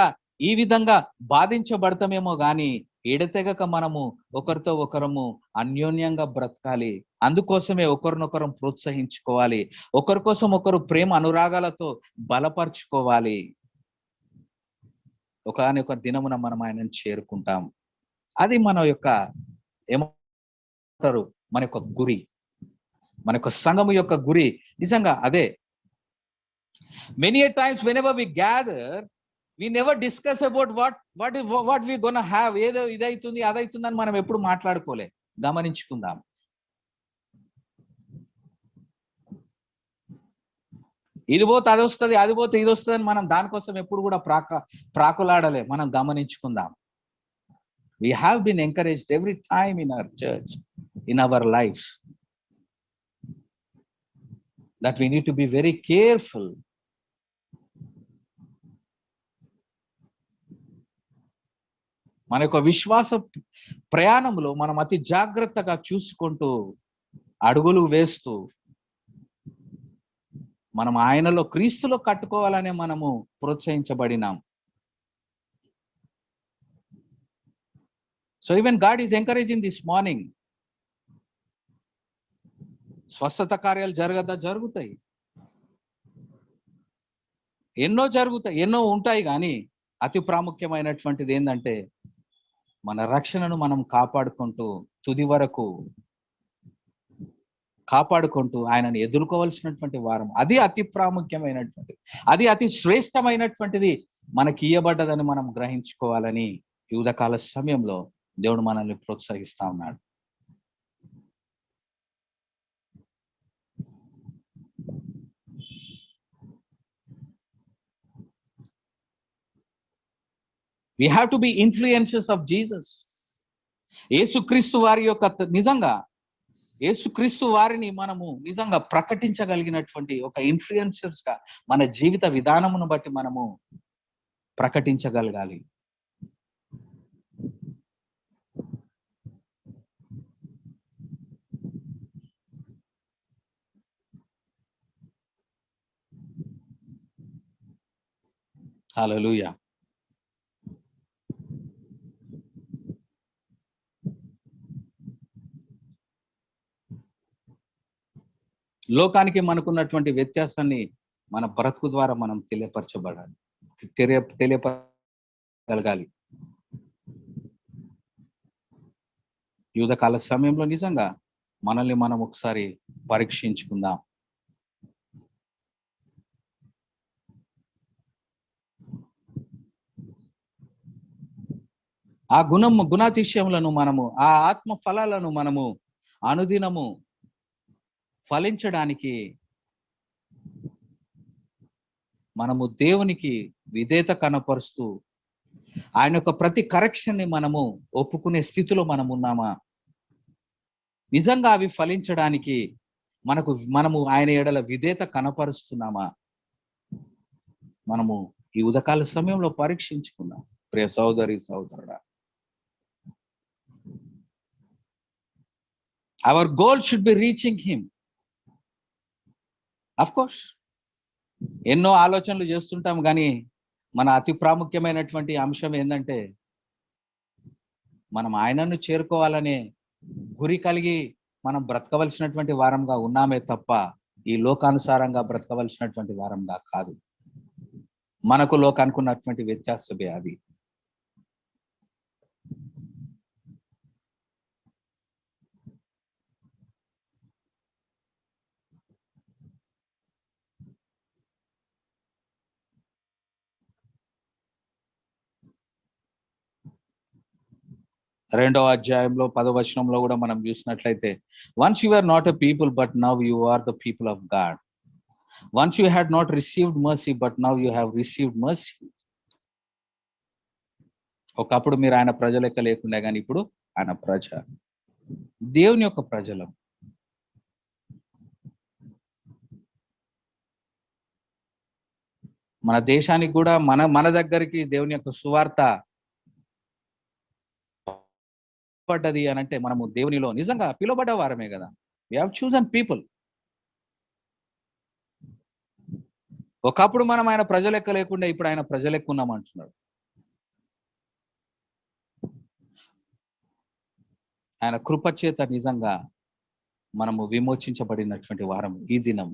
ఈ విధంగా బాధించబడతామేమో, కానీ ఎడతెగక మనము ఒకరితో ఒకరము అన్యోన్యంగా బ్రతకాలి. అందుకోసమే ఒకరినొకరం ప్రోత్సహించుకోవాలి, ఒకరి కోసం ఒకరు ప్రేమ అనురాగాలతో బలపరుచుకోవాలి. ఒకనొక దినమున మనం ఆయనను చేరుకుంటాం. అది మన యొక్క ఏమంటారు, మన యొక్క గురి, మన యొక్క సంఘము యొక్క గురి నిజంగా అదే. Many a times whenever we gather, we never discuss about what we gonna have. ఏదో ఇదైతుంది అదైతుందని మనం ఎప్పుడు మాట్లాడుకోలే. గమనించుకుందాం. ఇది పోతే అది వస్తుంది, అది పోతే ఇది వస్తుంది అని మనం దానికోసం ఎప్పుడు కూడా ప్రాకులాడలే. మనం గమనించుకుందాం. We have been encouraged every time in our church, in our lives, that we need to be very careful. మన యొక్క విశ్వాస ప్రయాణంలో మనం అతి జాగ్రత్తగా చూసుకుంటూ అడుగులు వేస్తూ మనం ఆయనలో, క్రీస్తులో కట్టుకోవాలనే మనము ప్రోత్సహించబడినాం. So even God is encouraging this morning. స్వస్థత కార్యాలు జరుగుతాయి, ఎన్నో ఉంటాయి, కానీ అతి ప్రాముఖ్యమైనటువంటిది ఏంటంటే మన రక్షణను మనం కాపాడుకుంటూ తుది వరకు కాపాడుకుంటూ ఆయనను ఎదుర్కోవలసినటువంటి వారం. అది అతి ప్రాముఖ్యమైనటువంటిది, అది అతి శ్రేష్టమైనటువంటిది మనకి ఇయ్యబడ్డదని మనం గ్రహించుకోవాలని ఈ ఉదయకాల సమయంలో దేవుడు మనల్ని ప్రోత్సహిస్తా ఉన్నాడు. We have to be influencers of Jesus. యేసుక్రీస్తు వారి యొక్క నిజంగా యేసుక్రీస్తు వారిని మనము నిజంగా ప్రకటించగలిగినటువంటి ఒక ఇన్ఫ్లుయెన్సర్స్ గా మన జీవిత విధానమును బట్టి మనము ప్రకటించగలగాలి. హల్లెలూయా. లోకానికి మనకున్నటువంటి వ్యత్యాసాన్ని మన బ్రతుకు ద్వారా మనం తెలియపరచగలగాలి. యువతకాల సమయంలో నిజంగా మనల్ని మనం ఒకసారి పరీక్షించుకుందాం. ఆ గుణాతిశయములను మనము, ఆ ఆత్మ ఫలాలను మనము అనుదినము ఫలించడానికి మనము దేవునికి విధేయత కనపరుస్తూ ఆయన యొక్క ప్రతి కరెక్షన్ ని మనము ఒప్పుకునే స్థితిలో మనం ఉన్నామా? నిజంగా అవి ఫలించడానికి మనము ఆయన ఎడల విధేయత కనపరుస్తున్నామా? మనము ఈ ఉదయకాల సమయంలో పరీక్షించుకుందాం. ప్రియ సోదరి సోదరుడా, our goal should be reaching him. Of course, ఎన్నో ఆలోచనలు చేస్తుంటాం, కానీ మన అతి ప్రాముఖ్యమైనటువంటి అంశం ఏంటంటే మనం ఆయనను చేరుకోవాలనే గురి కలిగి మనం బ్రతకవలసినటువంటి వారంగా ఉన్నామే తప్ప ఈ లోకానుసారంగా బ్రతకవలసినటువంటి వారంగా కాదు. మనకు లోకానికి ఉన్నటువంటి వ్యత్యాసమే అది. రెండవ అధ్యాయంలో 10వ వచనంలో కూడా మనం చూసినట్లయితే, once you were not a people but now you are the people of God. Once you had not received mercy but now you have received mercy. ఒకప్పుడు మీరు ఆయన ప్రజ లెక్క లేకుండా, కానీ ఇప్పుడు ఆయన ప్రజ, దేవుని యొక్క ప్రజలం. మన దేశానికి కూడా మన దగ్గరికి దేవుని యొక్క సువార్త పడ్డది అని అంటే మనము దేవునిలో నిజంగా పిలువబడ్డ వారమే కదా. We have chosen people. ఒకప్పుడు మనం ఆయన ప్రజ లెక్క లేకుండా ఇప్పుడు ఆయన ప్రజ లెక్క ఉన్నాం అంటున్నాడు. ఆయన కృప చేత నిజంగా మనము విమోచించబడినటువంటి వారం ఈ దినం.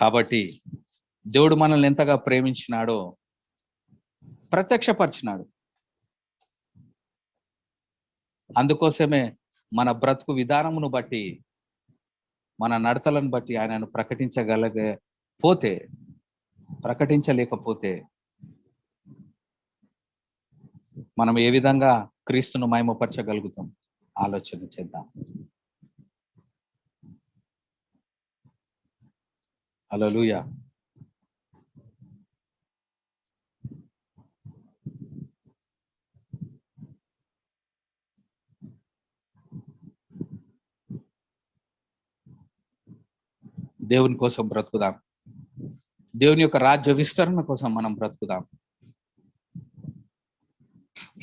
కాబట్టి దేవుడు మనల్ని ఎంతగా ప్రేమించినాడో ప్రత్యక్షపరిచినాడు. అందుకోసమే మన బ్రతుకు విధానమును బట్టి, మన నడతలను బట్టి ఆయనను ప్రకటించలేకపోతే మనం ఏ విధంగా క్రీస్తును మహిమపరచగలుగుతాం? ఆలోచన చేద్దాం. హల్లెలూయా. దేవుని కోసం బ్రతుకుదాం. దేవుని యొక్క రాజ్య విస్తరణ కోసం మనం బ్రతుకుదాం.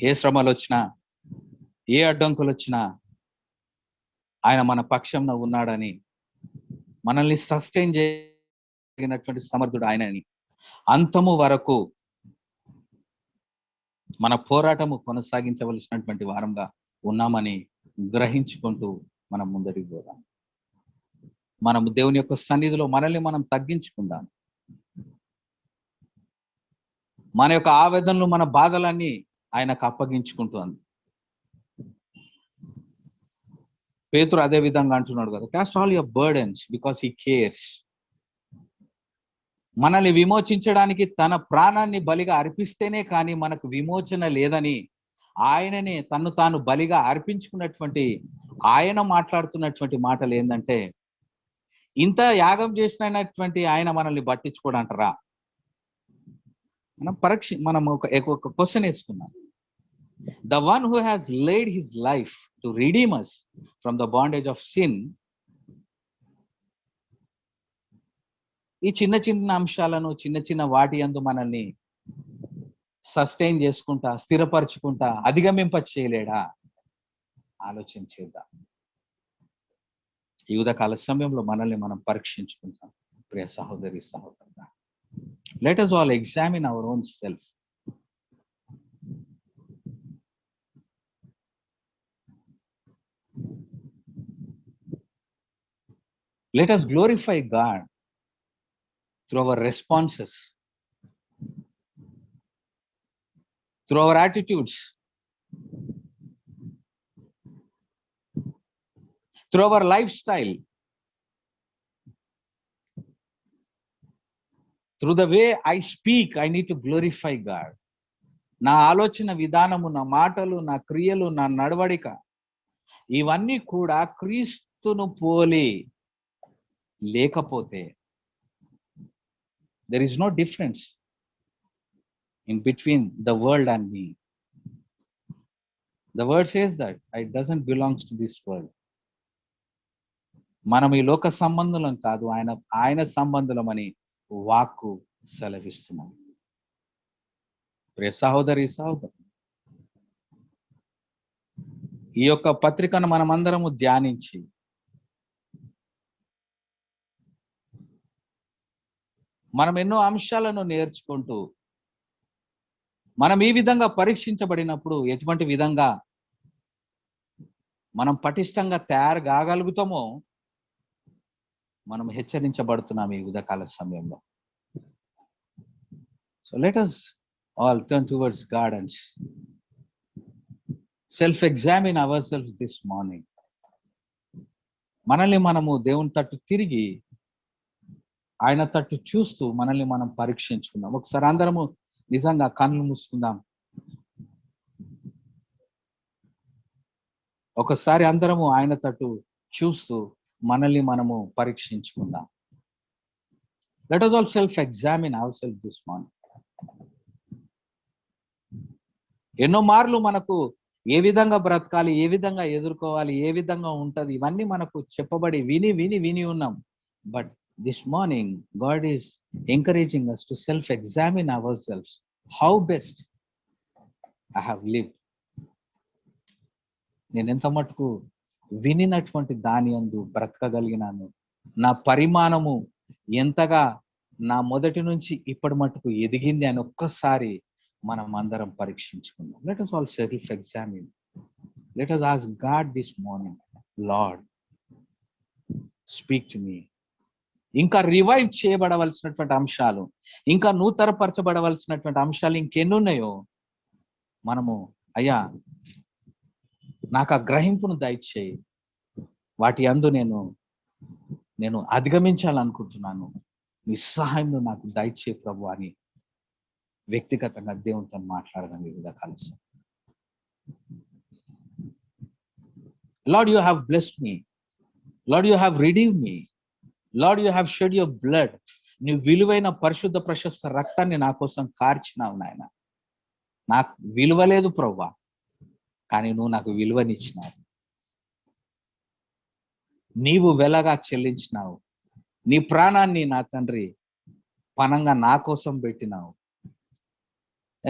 ఏ శ్రమలు వచ్చినా, ఏ అడ్డంకులు వచ్చినా ఆయన మన పక్షంలో ఉన్నాడని, మనల్ని సస్టైన్ చేయగలిగినటువంటి సమర్థుడు ఆయనని, అంతము వరకు మన పోరాటము కొనసాగించవలసినటువంటి వారంగా ఉన్నామని గ్రహించుకుంటూ మనం ముందరికి పోదాం. మనము దేవుని యొక్క సన్నిధిలో మనల్ని మనం తగ్గించుకుందాం. మన యొక్క ఆవేదనలు, మన బాధలన్నీ ఆయనకు అప్పగించుకుంటుంది. పేతురు అదే విధంగా అంటున్నాడు కదా, cost all your burdens because he cares. మనల్ని విమోచించడానికి తన ప్రాణాన్ని బలిగా అర్పిస్తేనే కానీ మనకు విమోచన లేదని ఆయననే తన్ను తాను బలిగా అర్పించుకున్నటువంటి ఆయన మాట్లాడుతున్నటువంటి మాటలు ఏంటంటే, ఇంత యాగం చేసినటువంటి ఆయన మనల్ని పట్టించుకోడంటారా? మనం ఒక క్వశ్చన్ వేసుకున్నాం. The one who has laid his life to redeem us from the bondage of sin, ఈ చిన్న చిన్న అంశాలను, చిన్న చిన్న వాటి యందు మనల్ని సస్టైన్ చేసుకుంటా, స్థిరపరచుకుంటా, అధిగమింప చేయలేడా? ఆలోచన చేద్దాం. ఈ ఉదయకాల సమయంలో మనల్ని మనం పరీక్షించుకుంటాం. ప్రియ సహోదరి, సహోదరుడా, let us all examine our own self. Let us glorify God through our responses, through our attitudes, through our lifestyle, through the way I speak. I need to glorify God. నా ఆలోచన విధానము, నా మాటలు, నా క్రియలు, నా నడవడిక, ఇవన్నీ కూడా క్రీస్తును పోలి లేకపోతే there is no difference in between the world and me. The word says that it doesn't belongs to this world. మనం ఈ లోక సంబంధులం కాదు, ఆయన సంబంధులమని వాక్కు సెలవిస్తున్నాం. ప్రియ సహోదరి, సహోదరు, ఈ యొక్క పత్రికను మనమందరము ధ్యానించి మనం ఎన్నో అంశాలను నేర్చుకుంటూ మనం ఈ విధంగా పరీక్షించబడినప్పుడు ఎటువంటి విధంగా మనం పటిష్టంగా తయారు కాగలుగుతామో మనం హెచ్చరించబడుతున్నాం ఈ ఉదయకాల సమయంలో. So let us all turn towards God and self-examine ourselves this morning. మనల్ని మనము దేవుని తట్టు తిరిగి ఆయన తట్టు చూస్తూ మనల్ని మనం పరీక్షించుకుందాం. ఒకసారి అందరము నిజంగా కళ్ళు మూసుకుందాం. ఒకసారి అందరము ఆయన తట్టు చూస్తూ మనల్ని మనము పరీక్షించుకుందాం. Let us all self-examine ourselves this morning. ఎన్నో మార్లు మనకు ఏ విధంగా బ్రతకాలి, ఏ విధంగా ఎదుర్కోవాలి, ఏ విధంగా ఉంటది, ఇవన్నీ మనకు చెప్పబడి విని విని విని ఉన్నాం. But this morning God is encouraging us to self examine our selves. How best I have lived. నేను ఎంత మటుకు వినినటువంటి దాని యందు బ్రతకగలిగినాను, నా పరిమాణము ఎంతగా నా మొదటి నుంచి ఇప్పటి మటుకు ఎదిగింది అని ఒక్కసారి మనం అందరం పరీక్షించుకుందాం. Let us all self examine. Let us ask God this morning, Lord, speak to me. ఇంకా రివైవ్ చేయబడవలసినటువంటి అంశాలు, ఇంకా నూతనపరచబడవలసినటువంటి అంశాలు ఇంకెన్నున్నాయో మనము, అయ్యా నాకు ఆ గ్రహింపును దయచేయి, వాటి యందు నేను అధిగమించాలనుకుంటున్నాను, నీ సహాయం నాకు దయచేయి ప్రభు అని వ్యక్తిగతంగా దేవునితో మాట్లాడదాం వివిధ కలిసి. Lord, you have blessed me. Lord, you have redeemed me. Lord, you have shed your blood. నీ విలువైన పరిశుద్ధ ప్రశస్త రక్తాన్ని నా కోసం కార్చినావు నాయన. నాకు విలువ లేదు ప్రభువా, కానీ నువ్వు నాకు విలువనిచ్చినావు. నీవు వెలగా చెల్లించినావు. నీ ప్రాణాన్ని నా తండ్రి పనంగా నా కోసం పెట్టినావు.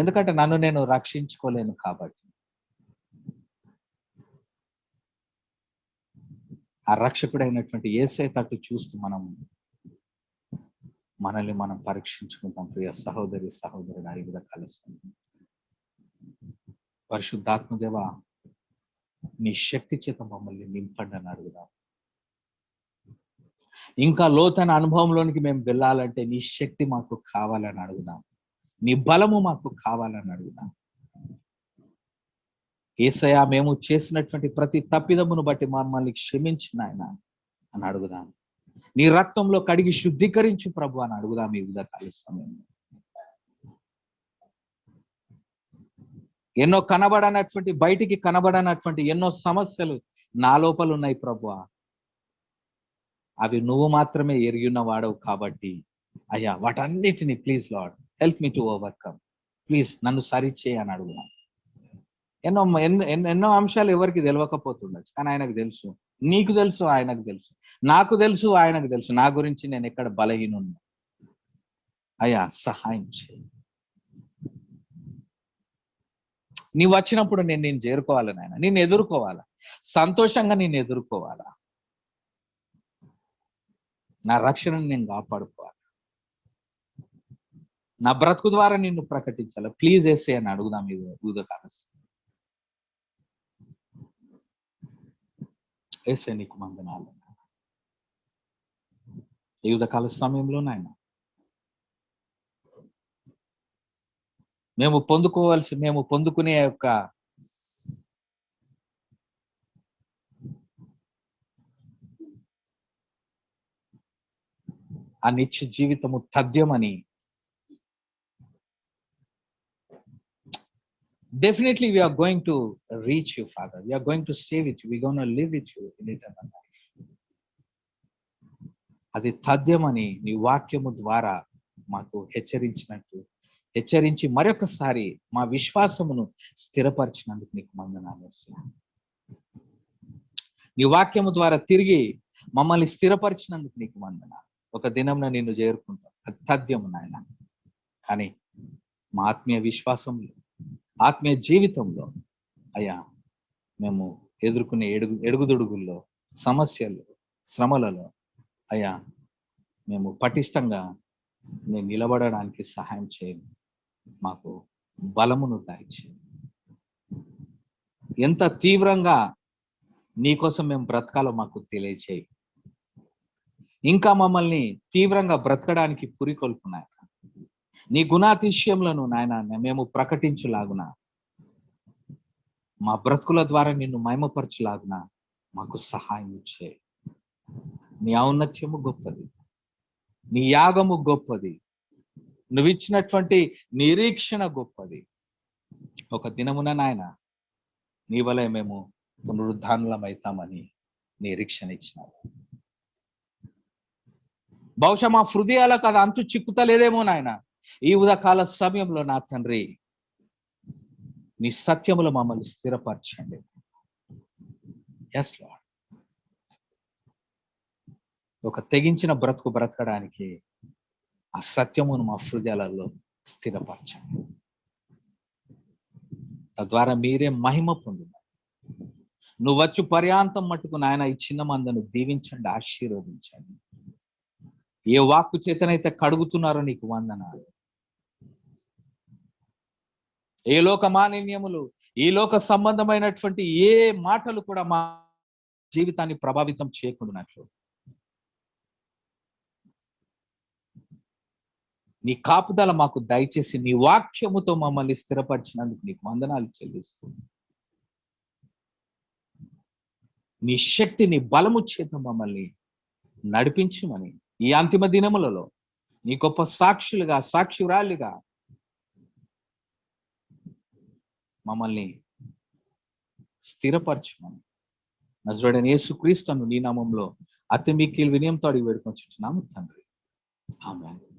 ఎందుకంటే నన్ను నేను రక్షించుకోలేను కాబట్టి. ఆ రక్షకుడైనటువంటి యేసయ్య తట్టు చూస్తూ మనల్ని మనం పరీక్షించుకుంటాం. ప్రియ సహోదరి సహోదరుడు, ఐదుద కలిసి పరిశుద్ధాత్మదేవ నీ శక్తి చేత మమ్మల్ని నింపండి అని అడుగుదాం. ఇంకా లోతైన అనుభవంలోనికి మేము వెళ్ళాలంటే నీ శక్తి మాకు కావాలని అడుగుదాం. నీ బలము మాకు కావాలని అడుగుదాం. యేసయ్య, మేము చేసినటువంటి ప్రతి తప్పిదమును బట్టి మమ్మల్ని క్షమించిన ఆయన అని అడుగుదాం. నీ రక్తంలో కడిగి శుద్ధీకరించు ప్రభు అని అడుగుదాం. ఈ ఉదయకాల సమయంలో ఎన్నో కనబడనటువంటి, బయటికి కనబడనటువంటి ఎన్నో సమస్యలు నా లోపల ఉన్నాయి ప్రభు. అవి నువ్వు మాత్రమే ఎరిగిన వాడవు కాబట్టి అయ్యా, వాటన్నిటిని please lord help me to overcome. Please నన్ను సరిచేయి అని అడుగుదాం. ఎన్నో అంశాలు ఎవరికి తెలియకపోతుండొచ్చు, కానీ ఆయనకు తెలుసు. నీకు తెలుసు, ఆయనకు తెలుసు. నాకు తెలుసు, ఆయనకు తెలుసు నా గురించి నేను ఎక్కడ బలహీనున్నా. అయ్యా సహాయం చేయి. నీవు వచ్చినప్పుడు నేను చేరుకోవాలి నాయన, నేను ఎదుర్కోవాలా, సంతోషంగా నేను ఎదుర్కోవాలా, నా రక్షణను నేను కాపాడుకోవాలి, నా బ్రతుకు ద్వారా నిన్ను ప్రకటించాలి. ప్లీజ్ వేసే అని అడుగుదాం. ఇది ఉదయకాల వేసే నీకు వందనాలు. ఈ ఉదయకాల సమయంలో నాయన మేము పొందుకునే యొక్క ఆ నిత్య జీవితము తథ్యమని definitely we are going to reach you, Father. We are going to stay with you. We're going to live with you in eternal life. అది తథ్యమని నీ వాక్యము ద్వారా మాకు హెచ్చరించి మరొకసారి మా విశ్వాసమును స్థిరపరిచినందుకు నీకు వందనాలు. నీ వాక్యము ద్వారా తిరిగి మమ్మల్ని స్థిరపరిచినందుకు నీకు వందనాలు. ఒక దినంలో నిన్ను చేరుకుంటాం, అది తథ్యము నాయన. కానీ మా ఆత్మీయ విశ్వాసంలో, ఆత్మీయ జీవితంలో అయ్యా మేము ఎదుర్కొనే ఎడుగుదొడుగుల్లో, సమస్యలు, శ్రమలలో అయ్యా మేము పటిష్టంగా నేను నిలబడడానికి సహాయం చేయండి. మాకు బలమును దయచేయండి. ఎంత తీవ్రంగా నీకోసం మేము బ్రతకాలో మాకు తెలియచేయి. ఇంకా మమ్మల్ని తీవ్రంగా బ్రతకడానికి పురికొల్పున్నాయి. నీ గుణాతిశయములను నాయన మేము ప్రకటించులాగున, మా బ్రతుకుల ద్వారా నిన్ను మహిమపరచులాగున మాకు సహాయం చేయి. నీ ఔన్నత్యము గొప్పది, నీ యాగము గొప్పది, నువ్వు ఇచ్చినటువంటి నిరీక్షణ గొప్పది. ఒక దినమున నాయన నీ వలె మేము పునరుద్ధానులమవుతామని నిరీక్షణ ఇచ్చినావు. బహుశా మా హృదయాలకు అది అంతు చిక్కుతలేదేమో నాయన. ఈ ఉదయకాల సమయంలో నా తండ్రి నీ సత్యములో మమ్మల్ని స్థిరపరచండి. Yes lord. ఒక తెగించిన బ్రతుకు బ్రతకడానికి ఆ సత్యమును మా హృదయాలలో స్థిరపరచండి. తద్వారా మీరే మహిమ పొందుతారు. నువ్వు వచ్చు పర్యాంతం మట్టుకు నాయన ఈ చిన్న మందను దీవించండి, ఆశీర్వదించండి. ఏ వాక్కు చేతనైతే కడుగుతున్నారో నీకు వందనాలు. ఏ లోక మాలిన్యములు, ఈ లోక సంబంధమైనటువంటి ఏ మాటలు కూడా మా జీవితాన్ని ప్రభావితం చేయకుండానట్లు నీ కాపుదల మాకు దయచేసి నీ వాక్యముతో మమ్మల్ని స్థిరపరిచినందుకు నీకు వందనాలు చెల్లిస్తూ, నీ శక్తి నీ బలము చేత మమ్మల్ని నడిపించుమని ఈ అంతిమ దినములలో నీ గొప్ప సాక్షులుగా, సాక్షురాలిగా మమ్మల్ని స్థిరపరచుమని నజరేయుడైన యేసుక్రీస్తును నీ నామములో అతి మిక్కిలి వినయంతో అడిగి వేడుకొంచుచున్నాము తండ్రి. ఆమేన్.